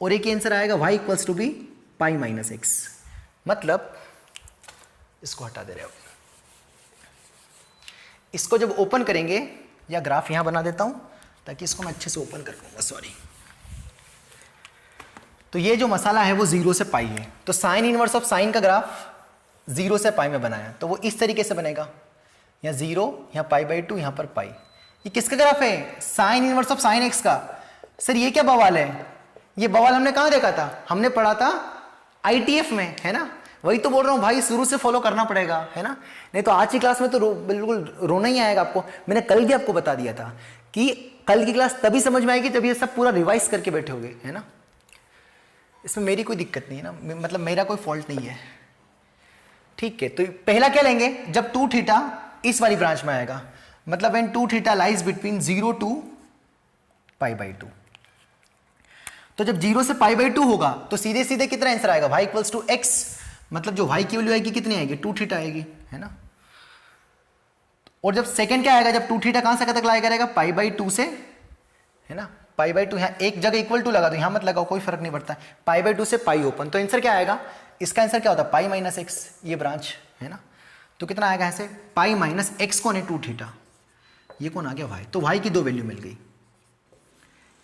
और एक आंसर आएगा y equals to B π-x। मतलब इसको हटा दे रहे हो, इसको जब ओपन करेंगे, या ग्राफ यहां बना देता हूं ताकि इसको मैं अच्छे से ओपन कर पाऊंगा, सॉरी। तो ये जो मसाला है वो 0 से π है, तो साइन इनवर्स ऑफ साइन का ग्राफ 0 से π में बनाया, तो वो इस तरीके से बनेगा, यहाँ 0, यहाँ π/2, यहाँ पर π। ये किसका ग्राफ है, sine inverse of sine x का। सर ये क्या बवाल है, ये बवाल हमने कहाँ देखा था, हमने पढ़ा था ITF में, है ना। वही तो बोल रहा हूँ भाई, शुरू से फॉलो करना पड़ेगा, है ना, नहीं तो आज की क्लास में तो बिल्कुल रोना ही आएगा आपको। मैंने कल भी आपको बता दिया था कि कल की क्लास तभी समझ में आएगी जब ये सब पूरा रिवाइज करके बैठे होगे, है ना। इसमें मेरी कोई दिक्कत नहीं है ना, मतलब मेरा कोई फॉल्ट नहीं है। ठीक है, तो पहला क्या लेंगे, जब 2 थीटा इस वाली ब्रांच में आएगा, मतलब when 2 theta lies between 0 to π/2। तो जब 0 से π/2 होगा तो सीधे सीधे कितना आंसर आएगा, y इक्वल्स टू x, मतलब जो y की वैल्यू आएगी कितनी आएगी, 2 थीटा आएगी, है ना। और जब सेकंड क्या आएगा, जब 2 थीटा कहां से कहां तक लाया करेगा, π/2 से, है ना। π/2 यहाँ एक जगह इक्वल टू लगा दो, यहाँ मत लगाओ, कोई फर्क नहीं पड़ता। π/2 से पाई ओपन, तो आंसर क्या आएगा, इसका आंसर क्या होता है, π-x, ये ब्रांच, है ना। तो कितना आएगा ऐसे, π-x कौन है, 2 थीटा, ये कौन आ गया, y। तो y की 2 वैल्यू मिल गई,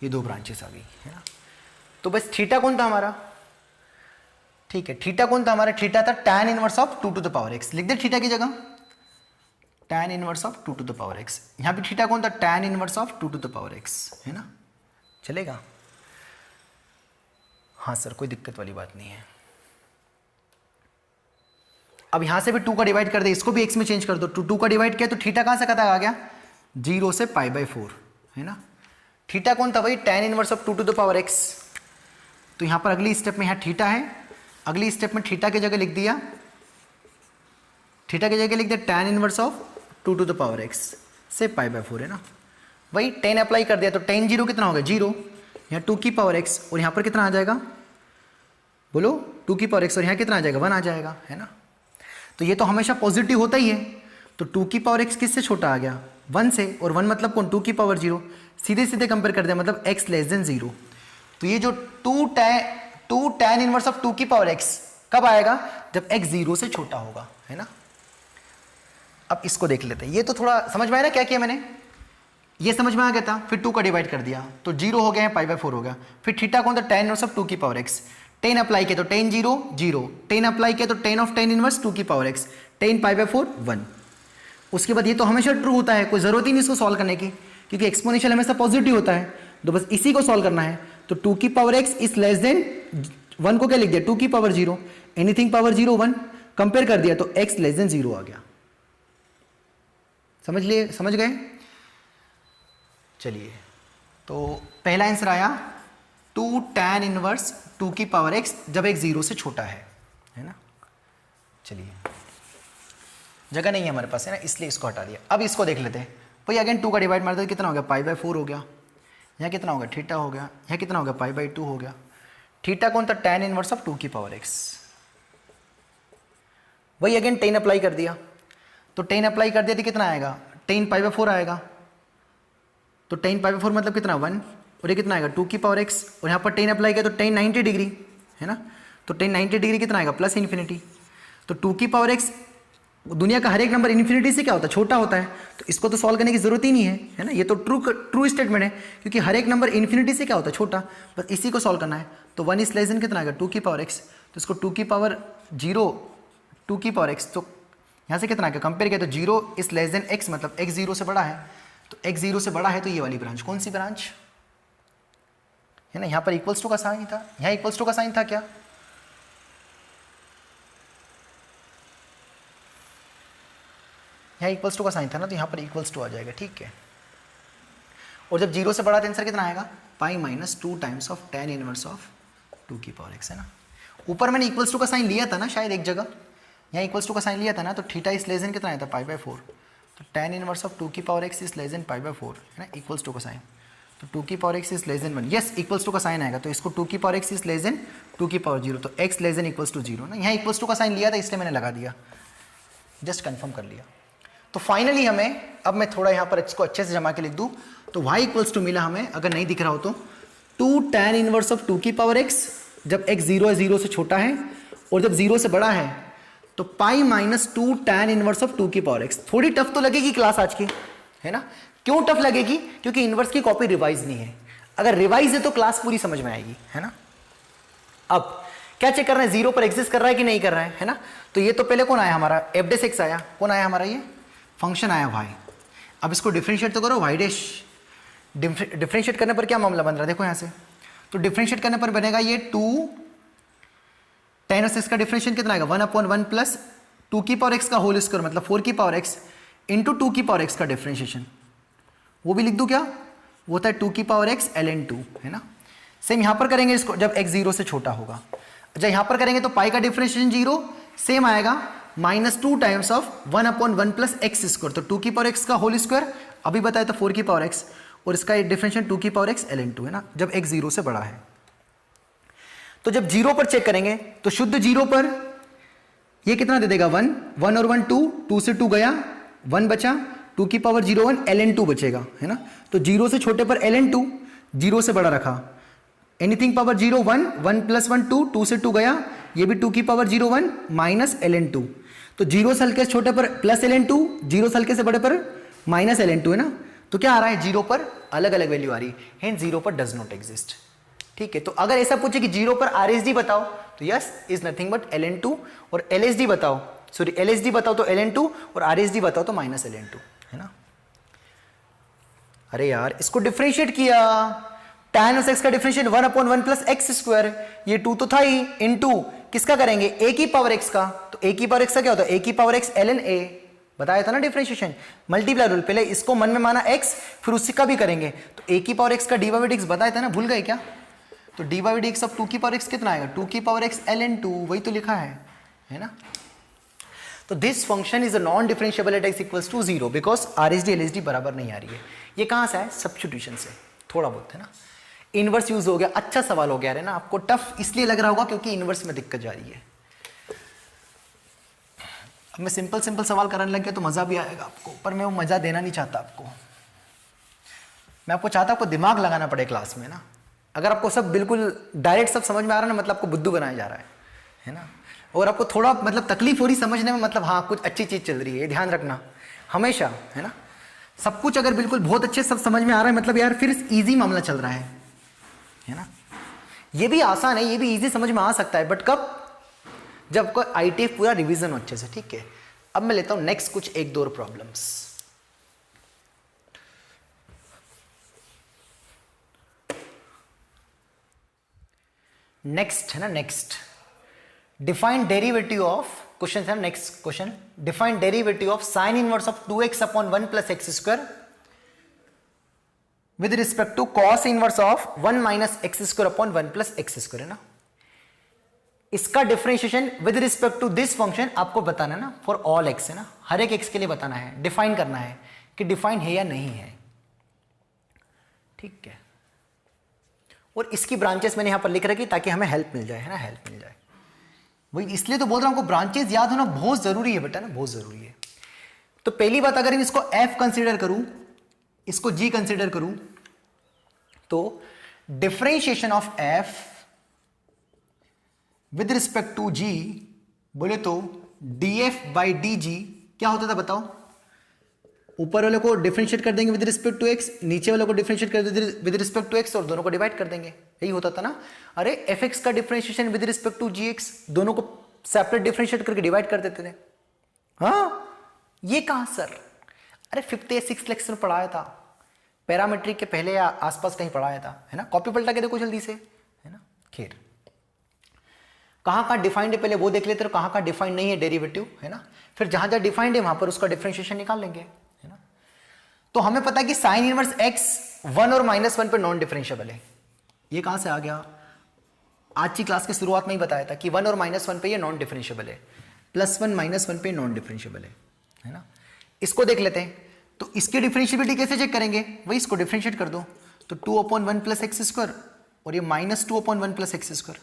ये 2 ब्रांचेस आ गई, है ना। तो बस थीटा कौन था हमारा, ठीक है, थीटा कौन था हमारा? थीटा था tan inverse of 2 to the power x। लिख दे थीटा की जगह tan inverse of 2 to the power x। यहां पे थीटा कौन था? tan inverse of 2 to the power x, है ना? चलेगा? हाँ सर, कोई दिक्कत वाली बात नहीं है। अब यहां से भी 2 का डिवाइड कर दे, इसको भी x में चेंज कर दो। 2 का डिवाइड किया तो थीटा कहां से कटा आ गया? 0 से π/4, है ना? थीटा कौन था भाई? tan inverse of 2 to the power x। तो यहां पर अगली स्टेप में यहां थीटा है, अगली स्टेप में थीटा की जगह लिख दिया, थीटा की जगह लिख दिया tan inverse of 2 to the power x से π/4, है ना? वही tan अप्लाई कर दिया तो tan 0 कितना होगा? 0। यहाँ 2 की पावर x और यहाँ पर कितना आ जाएगा? बोलो 2 की पावर x और यहाँ कितना आ जाएगा? 1 आ जाएगा, है ना? तो ये तो हमेशा पॉजिटिव होता ही है। तो 2 की पावर x किससे छोटा आ गया? 1 से। और 1 मतलब कौन? 2 की पावर 0। सीधे सीधे कंपेयर कर दिया, मतलब x लेस देन 0। तो ये जो 2 tan इनवर्स ऑफ 2 की पावर x कब आएगा? जब x 0 से छोटा होगा, है ना? अब इसको देख लेते हैं। ये तो थोड़ा समझ में आया ना क्या किया मैंने? ये समझ में आ गया था। फिर 2 का डिवाइड कर दिया तो 0 हो गया है, π/4 हो गया। फिर थीटा कौन था? tan इनवर्स ऑफ 2 की पावर x। tan अप्लाई किया तो tan 0 0, tan अप्लाई किया तो tan ऑफ tan इनवर्स 2 की पावर x, tan π/4 1। उसके बाद ये तो हमेशा ट्रू होता है, कोई जरूरत ही नहीं इसको सॉल्व करने की, क्योंकि एक्सपोनेंशियल हमेशा पॉजिटिव होता है। तो बस इसी को सॉल्व करना है। तो 2 की power x is less than 1 को क्या लिख दिया? 2 की पावर 0, एनीथिंग पावर 0 1, कंपेयर कर दिया तो x लेस देन 0 आ गया। समझ लिए? समझ गए? चलिए, तो पहला आंसर आया 2 tan इनवर्स 2 की पावर x जब x 0 से छोटा है ना? चलिए, जगह नहीं है हमारे पास, है ना, इसलिए इसको हटा दिया। अब इसको देख लेते हैं भाई। अगेन 2 का डिवाइड मारते कितना हो गया? π/4 हो गया। यहाँ कितना हो गया? थीटा हो गया। यहाँ कितना हो गया? π/2 हो गया। थीटा कौन था? tan इनवर्स ऑफ 2 की पावर x। वही अगेन tan अप्लाई कर दिया, तो tan अप्लाई कर दिया तो कितना आएगा? tan π/4 आएगा। तो tan π/4 मतलब कितना? 1। और ये कितना आएगा? 2 की पावर x। और यहाँ पर tan अप्लाई किया तो tan 90 डिग्री, है ना? तो tan 90 डिग्री कितना आएगा? Plus infinity. तो 2 की पावर x, दुनिया का हर एक नंबर इन्फिनिटी से क्या होता है? छोटा होता है। तो इसको तो सॉल्व करने की जरूरत ही नहीं है ना? ये तो ट्रू स्टेटमेंट है, क्योंकि हर एक नंबर इन्फिनिटी से क्या होता है? छोटा। बस इसी को सॉल्व करना है। तो 1 इज लेस देन कितना आएगा? 2 की पावर x। तो इसको 2 की पावर 0, 2 की पावर x, तो यहाँ से कितना आएगा? कंपेयर किया तो 0 इज लेस देन x, मतलब x 0 से बड़ा है। तो x 0 से बड़ा है तो ये वाली ब्रांच, कौन सी ब्रांच है ना? यहाँ पर इक्वल्स टू का साइन था, यहाँ इक्वल्स टू का साइन था क्या? यहाँ इक्वल्स टू का साइन था ना, तो यहाँ पर इक्वल्स टू आ जाएगा, ठीक है। और जब 0 से बड़ा तो आंसर कितना आएगा? π-2 times of tan inverse of 2 की पावर x, है ना? ऊपर मैंने इक्वल्स टू का साइन लिया था ना शायद एक जगह, यहाँ इक्वल्स टू का साइन लिया था ना, तो थीटा इज लेस देन कितना आया था? π/4। तो tan इनवर्स ऑफ 2 की power x is less than π/4, है ना? इक्वल्स टू का साइन, तो 2 की power x is less than 1, yes equals to का साइन आएगा। तो इसको 2 की power x is less than 2 की पावर 0, तो x less than equals to 0 ना। यहाँ इक्वल्स टू का साइन लिया था इसलिए मैंने लगा दिया, जस्ट कंफर्म कर लिया। तो फाइनली हमें, अब मैं थोड़ा यहाँ पर इसको अच्छे से जमा के लिख दूँ, तो y इक्वल्स टू मिला हमें, अगर नहीं दिख रहा हो तो 2 tan इनवर्स ऑफ 2 की पावर x जब x 0 से छोटा है और जब 0 से बड़ा है तो π-2 tan इनवर्स ऑफ 2 की पावर x। थोड़ी टफ तो लगेगी क्लास आज की, है ना? क्यों टफ लगेगी? क्योंकि इनवर्स की कॉपी रिवाइज नहीं है। अगर रिवाइज है तो क्लास पूरी समझ में आएगी, है ना? अब क्या चेक कर रहे हैं? 0 पर एग्जिस्ट कर रहा है कि नहीं कर रहा है ना? तो ये तो पहले कौन आया हमारा? f(x) आया। कौन आया हमारा? ये फंक्शन आया y। अब इसको डिफरेंशिएट तो करो, y डैश। डिफरेंशिएट करने पर क्या मामला बन रहा है? देखो यहाँ से, तो डिफरेंशिएट करने पर बनेगा ये 2 tan x का डिफरेंशिएट कितना आएगा? 1/1 प्लस 2 की पावर x का होल स्क्वायर, मतलब 4 की पावर x इंटू 2 की पावर x का डिफरेंशिएशन। वो भी लिख दूँ क्या? वो होता है 2 की पावर x ln2, है ना? सेम यहाँ पर करेंगे इसको जब x 0 से छोटा होगा। जब यहाँ पर करेंगे तो पाई का डिफरेंशिएशन 0 सेम आएगा, -2 times of 1/1 plus x square. तो 2 की पावर x का होल स्क्वायर, अभी बताया था 4 की पावर x, और इसका डिफरेंशिएशन 2 की पावर x ln2, है ना? जब x 0 से बड़ा है। तो जब 0 पर चेक करेंगे तो शुद्ध 0 पर ये कितना दे देगा? 1 और 1 2, 2 से 2 गया, 1 बचा, 2 की पावर 0 1 ln2 बचेगा, है ना? तो 0 से छोटे पर ln2, 0 से बड़ा रखा, एनीथिंग पावर 0 1, 1 प्लस 1 2, 2 से 2 गया, ये भी 2 की पावर 0 1 माइनस ln2। तो 0 से हल्के से छोटे पर प्लस ln2, 0 से हल्के से बड़े पर माइनस ln2, है ना? तो क्या आ रहा है? 0 पर अलग अलग वैल्यू आ रही है, हेंस 0 पर डज नॉट एग्जिस्ट। ठीक है, तो अगर ऐसा पूछे कि 0 पर RHD बताओ तो yes is nothing but ln2, और LHD बताओ, सॉरी LHD बताओ तो ln2, और RHD बताओ तो माइनस ln2, है ना। अरे यार इसको डिफरेंशिएट किया, tan ऑफ x का डिफरेंशिएट 1/1 प्लस एक्स स्क्वायर, ये 2 तो था ही, इनटू किसका करेंगे, a की पावर x का, तो a की पावर x का क्या होता है, a की पावर x ln a, बताया था ना डिफरेंशिएशन, मल्टीप्लाई रूल, पहले इसको मन में माना x, फिर उसी का भी करेंगे, तो a की पावर x का dy dx बताया था ना, भूल गए क्या, तो dy dx ऑफ 2 की पावर x कितना आएगा, 2 की पावर x ln2, वही तो लिखा है ना। तो this function is a non differentiable at x equals to 0 because RHD LHD बराबर नहीं आ रही है। ये कहां से है, सब्स्टिट्यूशन से, थोड़ा बहुत है ना, इनवर्स यूज हो गया, अच्छा सवाल हो गया है ना, आपको टफ इसलिए लग रहा होगा क्योंकि इनवर्स में दिक्कत जा रही है। अब मैं सिंपल सिंपल सवाल कराने लग गया तो मजा भी आएगा आपको, पर मैं वो मजा देना नहीं चाहता आपको, मैं आपको चाहता आपको दिमाग लगाना पड़े क्लास में ना। अगर आपको सब बिल्कुल डायरेक्ट सब समझ में आ रहा है ना, मतलब आपको बुद्धू बनाया जा रहा है ना, और आपको थोड़ा मतलब तकलीफ हो रही समझने में, मतलब हाँ कुछ अच्छी चीज चल रही है, ध्यान रखना हमेशा, है ना। सब कुछ अगर बिल्कुल बहुत अच्छे सब समझ में आ रहा है, मतलब यार फिर इजी मामला चल रहा है ना। ये भी आसान है, ये भी इजी समझ में आ सकता है, बट कब, जब कोई ITF पूरा रिवीजन हो अच्छे से, ठीक है। अब मैं लेता हूं नेक्स्ट कुछ एक दो प्रॉब्लम्स। नेक्स्ट है ना, next define derivative of, question है next question, define derivative of sine inverse of 2x upon 1 plus x square with respect to cos inverse of 1 minus x square upon 1 plus x square, है ना। इसका differentiation with respect to this function आपको बताना है ना, for all x, है ना, हर एक एक्स के लिए बताना है, डिफाइन करना है कि डिफाइन है या नहीं है, ठीक है। और इसकी ब्रांचेस मैंने यहां पर लिख रखी ताकि हमें हेल्प मिल जाए, है ना, हेल्प मिल जाए, वही इसलिए तो बोल रहा हूं, आपको ब्रांचेस याद होना बहुत जरूरी है बेटा ना, बहुत जरूरी है। तो पहली बात, अगर इसको f कंसीडर करूं, इसको g कंसीडर करूं, तो differentiation of f with respect to g बोले तो df बाई dg क्या होता था बताओ, ऊपर वाले को डिफरेंशिएट कर देंगे विद रिस्पेक्ट टू x, नीचे वाले को डिफरेंशिएट कर देंगे विद रिस्पेक्ट टू x, और दोनों को डिवाइड कर देंगे, यही होता था ना। अरे fx का differentiation with respect to gx, दोनों को सेपरेट डिफरेंशिएट करके डिवाइड कर देते थे। हाँ ये कहां सर, अरे 5th या 6th लेक्चर में पढ़ाया था, पैरामीट्रिक के पहले या आसपास कहीं पढ़ाया था, है ना, कॉपी पलटा के देखो जल्दी से, है ना। खैर कहां डिफाइंड है पहले वो देख लेते, कहां डिफाइंड नहीं है डेरिवेटिव, है ना, फिर जहां जहां डिफाइंड है वहां पर उसका डिफरेंशिएशन निकाल लेंगे, है ना। तो हमें पता है कि साइन इनवर्स x 1 और -1 पे नॉन डिफरेंशिएबल है। ये कहां से आ गया, आज की क्लास की शुरुआत में ही बताया था कि 1 और -1 पे ये नॉन डिफरेंशिएबल है, +1 -1 पे नॉन डिफरेंशिएबल है ना। इसको देख लेते हैं, तो इसकी डिफरेंशिएबिलिटी कैसे चेक करेंगे, वही इसको डिफरेंशिएट कर दो, तो 2/1 प्लस एक्स स्क्वायर, और ये -2/1 plus x square,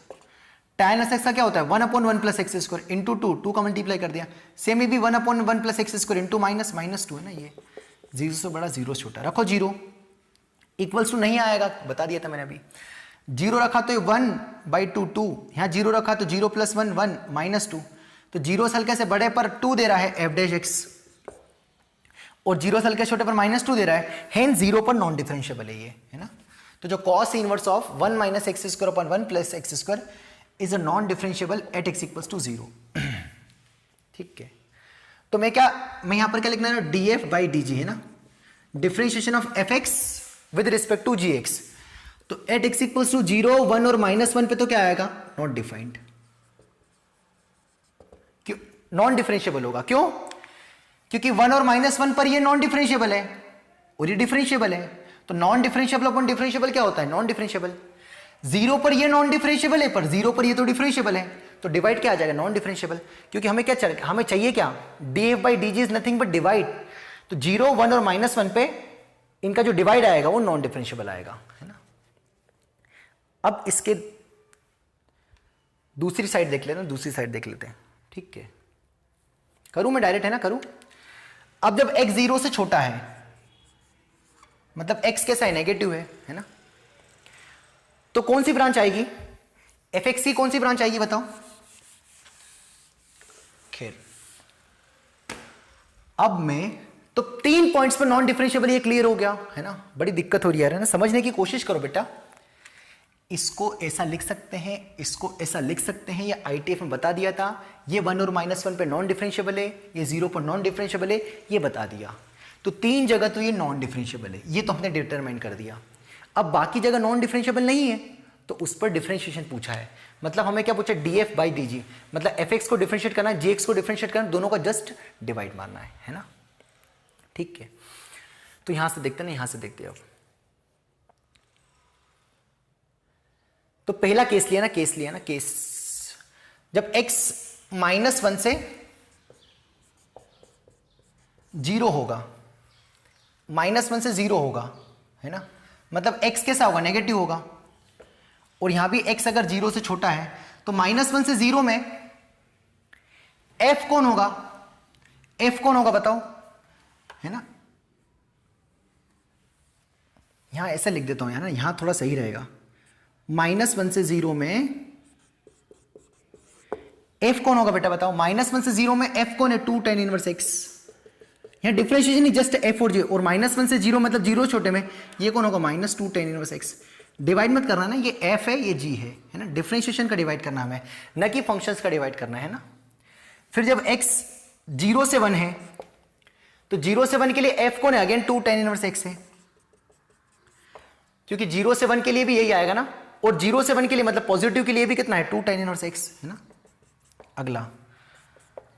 tan x का क्या होता है 1/1 प्लस एक्स स्क्वायर इंटू 2 का मल्टीप्लाई कर दिया, सेम ये भी 1/1 प्लस एक्स स्क्वायर इंटू -2 है ना, ये 0 से बड़ा 0 से छोटा, रखो 0 इक्वल्स टू नहीं आएगा, बता दिया था मैंने अभी, 0 रखा तो 1/2 2, यहाँ 0 रखा तो 0 + 1 1 -2, तो 0 से हल्के से बड़े पर 2 दे रहा है f'(x), और 0 से हल्के छोटे पर -2 दे रहा है, हेंस 0 पर नॉन डिफरेंशिएबल है ये, है ना। तो जो cos inverse of 1 minus x square upon 1 plus x square is a non differentiable at x equals to 0, ठीक है। तो मैं यहां पर क्या लिखना है, df बाई dg, है ना, differentiation of fx with respect to gx, तो एट x इक्वल्स टू 0 1 और -1 पे तो क्या आएगा, नॉट डिफाइंड, क्यों नॉन डिफरेंशिएबल होगा, क्यों, क्योंकि 1 और -1 पर ये नॉन डिफरेंशिएबल है और ये डिफरेंशिएबल है, तो नॉन डिफरेंशिएबल अपॉन डिफरेंशिएबल क्या होता है, नॉन डिफरेंशिएबल। 0 पर ये नॉन डिफरेंशिएबल है, पर 0 पर ये तो डिफरेंशिएबल है, तो डिवाइड क्या आ जाएगा, नॉन डिफरेंशिएबल, क्योंकि हमें चाहिए क्या, df by dg is nothing but divide, तो 0 1 और -1 पे इनका जो डिवाइड आएगा वो नॉन डिफरेंशिएबल आएगा, है ना। अब इसके दूसरी साइड देख लेते हैं, दूसरी साइड देख लेते हैं, ठीक है, करूं मैं डायरेक्ट, है ना, करूं। अब जब x 0 से छोटा है, मतलब x कैसा है, नेगेटिव है ना, तो कौन सी ब्रांच आएगी, fx की कौन सी ब्रांच आएगी बताओ। खैर अब मैं तो 3 पॉइंट्स पर नॉन डिफरेंशिएबल, ये क्लियर हो गया, है ना। बड़ी दिक्कत हो रही है ना, समझने की कोशिश करो बेटा। इसको ऐसा लिख सकते हैं, इसको ऐसा लिख सकते हैं, ये ITF में बता दिया था। ये 1 और -1 पे नॉन डिफरेंशिएबल है, ये 0 पर नॉन डिफरेंशिएबल है, ये बता दिया। तो 3 जगह तो ये नॉन डिफरेंशिएबल है, ये तो हमने डिटरमाइन कर दिया। अब बाकी जगह नॉन डिफरेंशिएबल नहीं है तो उस पर डिफरेंशिएशन पूछा है। मतलब हमें क्या पूछा, df/dg, मतलब fx को डिफरेंशिएट करना है, gx को डिफरेंशिएट करना है, दोनों का जस्ट डिवाइड मारना है ना। ठीक है, तो यहां से देखते ना, यहां से देखते अब। तो पहला केस लिया ना, केस जब x -1 से 0 होगा, -1 से 0 होगा, है ना, मतलब x कैसा होगा, नेगेटिव होगा। और यहां भी x अगर 0 से छोटा है तो -1 से 0 में f कौन होगा, f कौन होगा बताओ, है ना। यहां ऐसा लिख देता हूं यार, यहां थोड़ा सही रहेगा। -1 से 0 में f कौन होगा बेटा बताओ, -1 से 0 में f कौन है, 2 tan इनवर्स x। यहां डिफरेंशिएशन नहीं, जस्ट f और j, और -1 से 0 मतलब 0 छोटे में ये कौन होगा, -2 tan इनवर्स x। डिवाइड मत करना ना, ये f है ये g है ना, डिफरेंशिएशन का डिवाइड करना हमें, न कि फंक्शंस का डिवाइड करना है ना। फिर जब x 0 से 1 है तो 0 से 1 के लिए f कौन है, अगेन 2 tan इनवर्स x है, क्योंकि 0 से 1 के लिए भी यही आएगा ना, और 0 से 1 के लिए मतलब पॉजिटिव के लिए भी कितना है, 2 tan इनवर्स x, है ना।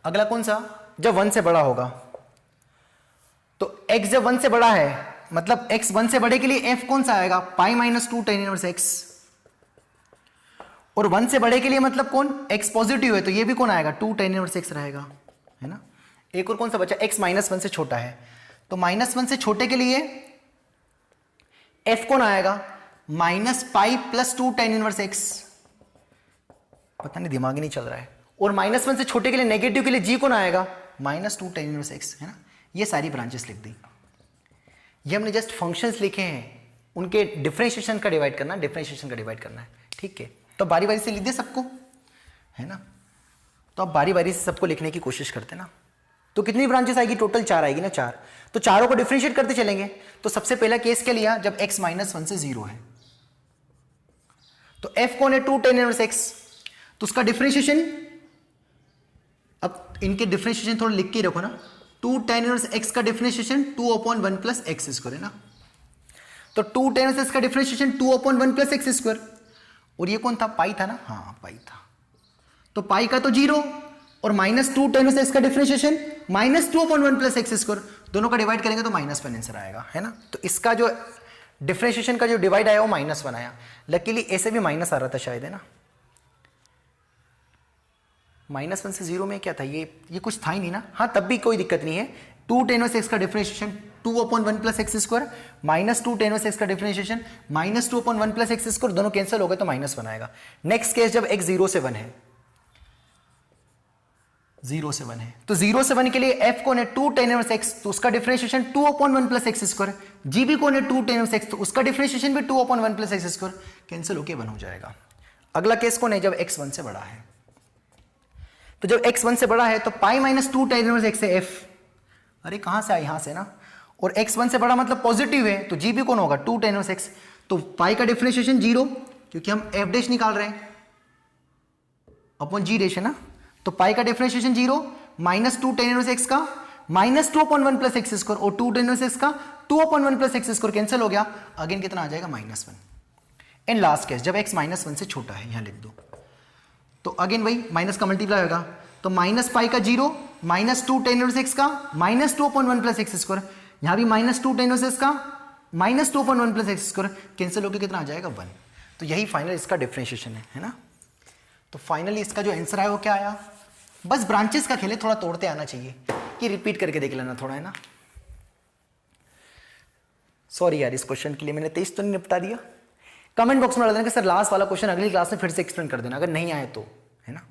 अगला कौन सा, जब 1 से बड़ा होगा, तो x जब 1 से बड़ा है मतलब x 1 से बड़े के लिए f कौन सा आएगा, पाई -2 tan इनवर्स x। और 1 से बड़े के लिए मतलब कौन, x पॉजिटिव है तो ये भी कौन आएगा, 2 tan इनवर्स x रहेगा, है ना। एक और कौन सा बचा, x -1 से छोटा है, तो -1 से छोटे के लिए f कौन आएगा, -पाई +2 tan इनवर्स x। पता नहीं दिमाग ही नहीं चल रहा है। और -1 से छोटे के लिए नेगेटिव के लिए g कौन आएगा, -2 tan इनवर्स x, है ना। ये सारी ब्रांचेस लिख दी। ये हमने जस्ट फंक्शंस लिखे हैं, उनके डिफरेंशिएशन का डिवाइड करना, डिफरेंशिएशन का डिवाइड करना है। ठीक है, तो बारी बारी से लिख दे सबको, है ना। तो अब बारी बारी से सबको लिखने की कोशिश करते ना। तो कितनी ब्रांचेस आएगी, टोटल 4 आएगी ना, 4। तो चारों को डिफरेंशिएट करते चलेंगे। तो सबसे पहला केस क्या लिया, जब x -1 से 0 है, तो f कौन है, 2 tan इनवर्स x। तो उसका डिफरेंशिएशन, अब इनके डिफरेंशिएशन थोड़ा लिख के रखो ना, 2 tan इनवर्स x का डिफरेंशिएशन 2/1 + x², है ना। तो 2 tan इनवर्स x का डिफरेंशिएशन 2/1 + x²। और ये कौन था, पाई था ना, हाँ पाई था। तो पाई का तो 0 और -2 tan इनवर्स x का डिफरेंशिएशन -2/1 + x², दोनों का डिवाइड करेंगे तो -1 आंसर आएगा, है ना। तो इसका जो डिफरेंशिएशन का जो डिवाइड आया वो -1 आया। लकीली ऐसे भी माइनस आ रहा था शायद, है ना। -1 से 0 में क्या था, ये कुछ था ही नहीं ना, हाँ तब भी कोई दिक्कत नहीं है। 2 tan इनवर्स x का differentiation 2/1 + x², -2 tan inverse x का डिफरेंशिएशन -2/1 + x², दोनों कैंसिल हो गए तो -1 आएगा। नेक्स्ट केस जब x 0 से 1 है, 0 से 1 है, तो 0 से 1 के लिए f कौन है, 2 tan इनवर्स x, तो उसका डिफरेंशिएशन 2/1 + x²। g भी कौन है, 2 tan इनवर्स x, तो उसका डिफरेंशिएशन भी 2/1 + x², कैंसिल होके 1 हो जाएगा। अगला केस कौन है, जब x 1 से बड़ा है। तो जब x 1 से बड़ा है तो पाई -2 tan इनवर्स x है f। अरे कहां से आया, यहां से ना। और x 1 से बड़ा मतलब पॉजिटिव है, तो g भी कौन होगा, 2 tan इनवर्स x। तो पाई का डिफरेंशिएशन 0, क्योंकि हम f डैश निकाल रहे हैं अपॉन g डैश, है ना। तो पाई का डिफरेंशिएशन 0, -2 tan इनवर्स x का -2/1 + x², और 2 tan इनवर्स x का 2/1 + x² कैंसिल हो गया। अगेन कितना आ जाएगा, -1। एंड लास्ट केस जब x -1 से छोटा है, यहां लिख दो, तो अगेन वही माइनस का मल्टीप्लाई होगा, तो -पाई का 0, -2 tan इनवर्स x का -2/1 + x², यहां भी -2 tan इनवर्स x का -2/1 + x², कैंसिल होकर कितना आ जाएगा, 1। तो यही फाइनल इसका डिफरेंशिएशन है ना। तो फाइनली इसका जो आंसर आया वो क्या आया, बस ब्रांचेस का खेले, थोड़ा तोड़ते आना चाहिए, कि रिपीट करके देख लेना थोड़ा, है ना। सॉरी यार, इस क्वेश्चन के लिए मैंने 23 तो नहीं निपटा दिया। कमेंट बॉक्स में बता देना कि सर लास्ट वाला क्वेश्चन अगली क्लास में फिर से एक्सप्लेन कर देना, अगर नहीं आए तो, है ना।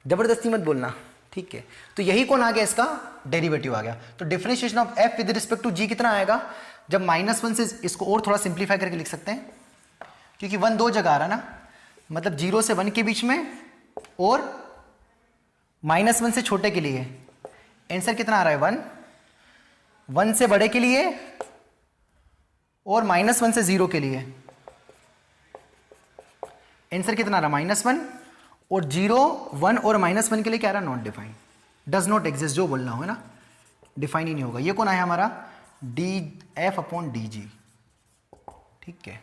जबरदस्ती मत बोलना, ठीक है। तो यही कौन आ गया, इसका डेरिवेटिव आ गया। तो differentiation of f with respect to g कितना आएगा, जब -1 से, इसको और थोड़ा सिंप्लीफाई करके लिख सकते हैं, क्योंकि 1 दो जगह आ रहा ना, मतलब 0 से 1 के बीच में और -1 से छोटे के लिए। आंसर कितना आ रहा है, 1, 1 से बड़े के लिए और -1 से 0 के लिए। आंसर कितना रहा -1 और 0 1 और -1 के लिए क्या रहा not defined, does not exist, जो बोलना हो है ना, डिफाइन ही नहीं होगा। ये कौन आया हमारा DF/DG, ठीक है।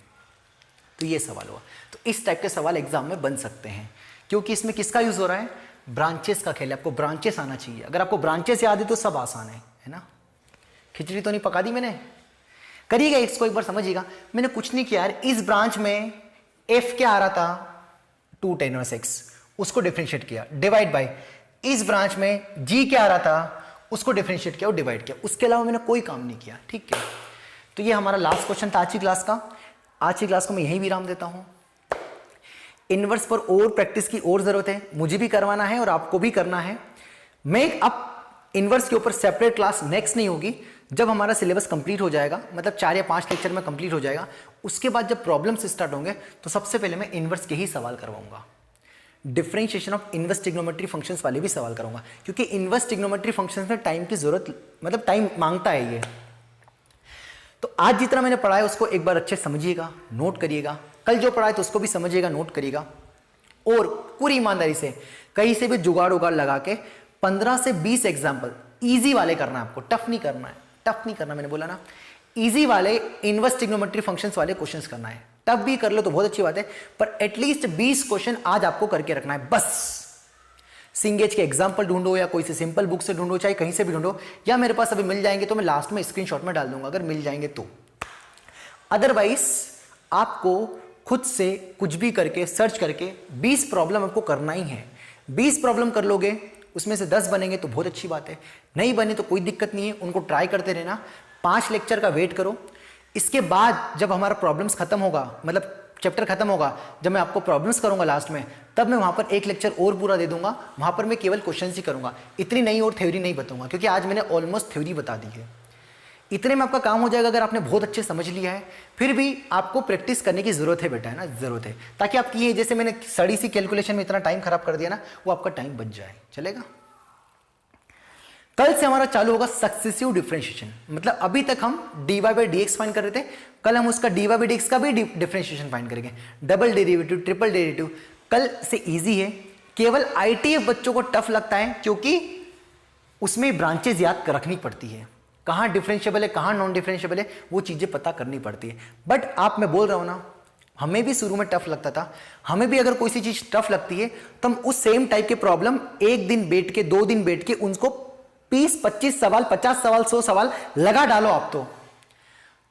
तो ये सवाल हुआ। तो इस टाइप के सवाल एग्जाम में बन सकते हैं, क्योंकि इसमें किसका यूज हो रहा है, ब्रांचेस का खेल है। आपको ब्रांचेस आना चाहिए, अगर आपको ब्रांचेस याद है तो सब आसान है ना। खिचड़ी तो नहीं पका दी मैंने, करिएगा इसको एक बार समझिएगा। मैंने कुछ नहीं किया यार, इस ब्रांच में f क्या आ रहा था 2 tan x, उसको डिफरेंशिएट किया, डिवाइड बाय इस ब्रांच में g क्या आ रहा था, उसको डिफरेंशिएट किया और डिवाइड किया, उसके अलावा मैंने कोई काम नहीं किया, ठीक है। तो ये हमारा लास्ट क्वेश्चन था आज की क्लास का। आज की क्लास को मैं यहीं विराम देता हूं। इनवर्स पर और प्रैक्टिस की और जरूरत है, मुझे भी करवाना है और आपको भी करना है। मैं अब इनवर्स के ऊपर सेपरेट क्लास नेक्स्ट नहीं होगी, जब हमारा सिलेबस कंप्लीट हो जाएगा, मतलब 4 या 5 लेक्चर में कंप्लीट हो जाएगा, उसके बाद जब प्रॉब्लम्स स्टार्ट होंगे तो सबसे पहले मैं इनवर्स के ही सवाल करवाऊंगा। Differentiation of inverse trigonometry functions वाले भी सवाल करूंगा, क्योंकि इनवर्स ट्रिग्नोमेट्री फंक्शंस में टाइम की जरूरत, मतलब टाइम मांगता है ये। तो आज जितना मैंने पढ़ा है उसको एक बार अच्छे समझिएगा, नोट करिएगा। कल जो पढ़ा है तो उसको भी समझिएगा, नोट करिएगा, और पूरी ईमानदारी से कहीं से भी जुगाड़ उगाड़ लगा के 15 से 20 एग्जाम्पल इजी वाले करना है आपको, टफ नहीं करना है। टफ नहीं करना, मैंने बोला ना, इजी वाले इनवर्स ट्रिग्नोमेट्री फंक्शंस वाले क्वेश्चंस करना है। टफ भी कर लो तो बहुत अच्छी बात है, पर एटलीस्ट 20 क्वेश्चन आज आपको करके रखना है बस। सिंगेज के एग्जाम्पल ढूंढो या कोई से सिंपल बुक से ढूंढो, चाहे कहीं से भी ढूंढो, या मेरे पास अभी मिल जाएंगे तो मैं लास्ट में स्क्रीनशॉट में डाल दूंगा अगर मिल जाएंगे तो। अदरवाइज आपको खुद से कुछ भी करके सर्च करके 20 प्रॉब्लम आपको करना ही है। 20 प्रॉब्लम कर लोगे, उसमें से 10 बनेंगे तो बहुत अच्छी बात है, नहीं बने तो कोई दिक्कत नहीं है, उनको ट्राई करते रहना। 5 लेक्चर का वेट करो, इसके बाद जब हमारा प्रॉब्लम्स खत्म होगा, मतलब चैप्टर खत्म होगा, जब मैं आपको प्रॉब्लम्स करूंगा लास्ट में, तब मैं वहां पर 1 लेक्चर और पूरा दे दूंगा। वहां पर मैं केवल क्वेश्चंस ही करूंगा, इतनी नई और थ्योरी नहीं बताऊंगा, क्योंकि आज मैंने ऑलमोस्ट थ्योरी बता दी है। इतने में आपका काम हो जाएगा अगर आपने बहुत अच्छे समझ लिया है। फिर भी आपको प्रैक्टिस करने की जरूरत है बेटा, है ना, जरूरत है, ताकि आपकी ये जैसे मैंने सड़ी सी कैलकुलेशन में इतना टाइम खराब कर दिया ना, वो आपका टाइम बच जाए। चलेगा? कल से हमारा चालू होगा सक्सेसिव डिफरेंशिएशन, मतलब अभी तक हम dy बाई dx फाइंड कर रहे थे, कल हम उसका dy बाई dx का भी डिफरेंशिएशन फाइंड करेंगे। डबल डेरिवेटिव, ट्रिपल डेरिवेटिव कल से इजी है। केवल ITF बच्चों को टफ लगता है, क्योंकि उसमें ब्रांचेज याद रखनी पड़ती है, कहां डिफरेंशिएबल है कहां नॉन डिफरेंशिएबल है, वो चीजें पता करनी पड़ती है। बट आप, मैं बोल रहा हूं ना, हमें भी शुरू में टफ लगता था, हमें भी अगर कोई सी चीज टफ लगती है तो हम उस सेम टाइप के प्रॉब्लम 1 दिन बैठ के 2 दिन बैठ के उनको 20-25 सवाल, 50 सवाल, 100 सवाल लगा डालो आप,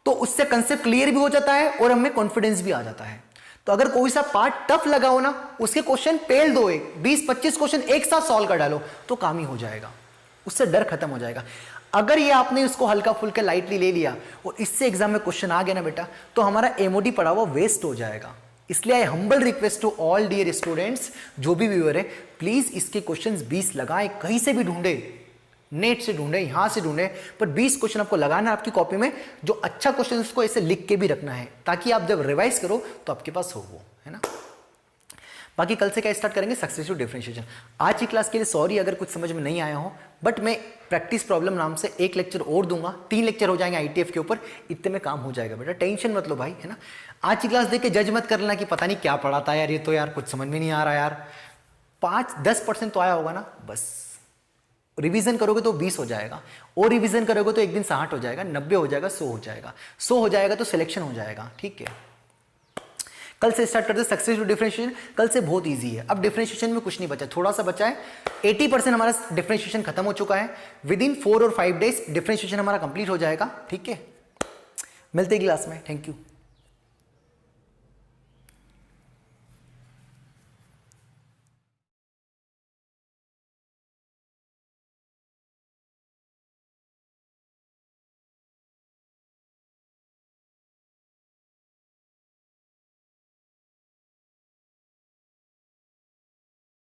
तो उससे कंसेप्ट क्लियर भी हो जाता है और हमें कॉन्फिडेंस भी आ जाता है। तो अगर कोई सा पार्ट टफ लगा हो ना, उसके क्वेश्चन पेल दो, 20-25 क्वेश्चन एक साथ सॉल्व कर डालो तो काम ही हो जाएगा, उससे डर खत्म हो जाएगा। अगर ये आपने उसको हल्का फुल्का लाइटली ले लिया और इससे एग्जाम में क्वेश्चन आ गया ना बेटा, तो हमारा एमओडी पढ़ा हुआ वेस्ट हो जाएगा। इसलिए I humble request to all dear students, जो भी व्यूअर है, प्लीज इसके क्वेश्चंस 20 लगाएं, कहीं से भी ढूंढे, नेट से ढूंढे, यहां से ढूंढे, पर 20 क्वेश्चन आपको लगाना है आपकी कॉपी में। जो अच्छा क्वेश्चन उसको ऐसे लिख के भी रखना है, ताकि आप जब रिवाइज करो तो आपके पास हो वो, है ना। बाकी कल से क्या स्टार्ट करेंगे, सक्सेसिव डिफरेंशिएशन। आज की क्लास के लिए सॉरी अगर कुछ समझ में नहीं आया हो, बट मैं प्रैक्टिस प्रॉब्लम नाम से 1 लेक्चर और दूंगा, 3 लेक्चर हो जाएंगे ITF के ऊपर, इतने में काम हो जाएगा बेटा, टेंशन मत लो भाई, है ना। आज की क्लास देख के जज मत कर लेना कि पता नहीं क्या पढ़ा था यार, ये तो यार कुछ समझ में नहीं आ रहा यार। 5-10% तो आया होगा ना, बस रिवीजन करोगे तो 20 हो जाएगा, और रिवीजन करोगे तो एक दिन 60 हो जाएगा, 90 हो जाएगा, 100 हो जाएगा, 100 हो जाएगा तो सिलेक्शन हो जाएगा, ठीक है। कल से स्टार्ट करते हैं सक्सेसिव डिफरेंशिएशन। कल से बहुत इजी है, अब डिफरेंशिएशन में कुछ नहीं बचा, थोड़ा सा बचा है। 80% हमारा डिफरेंशिएशन खत्म हो चुका है। विद इन 4 और 5 डेज डिफरेंशिएशन हमारा कंप्लीट हो जाएगा, ठीक है। मिलते हैं क्लास में, थैंक यू।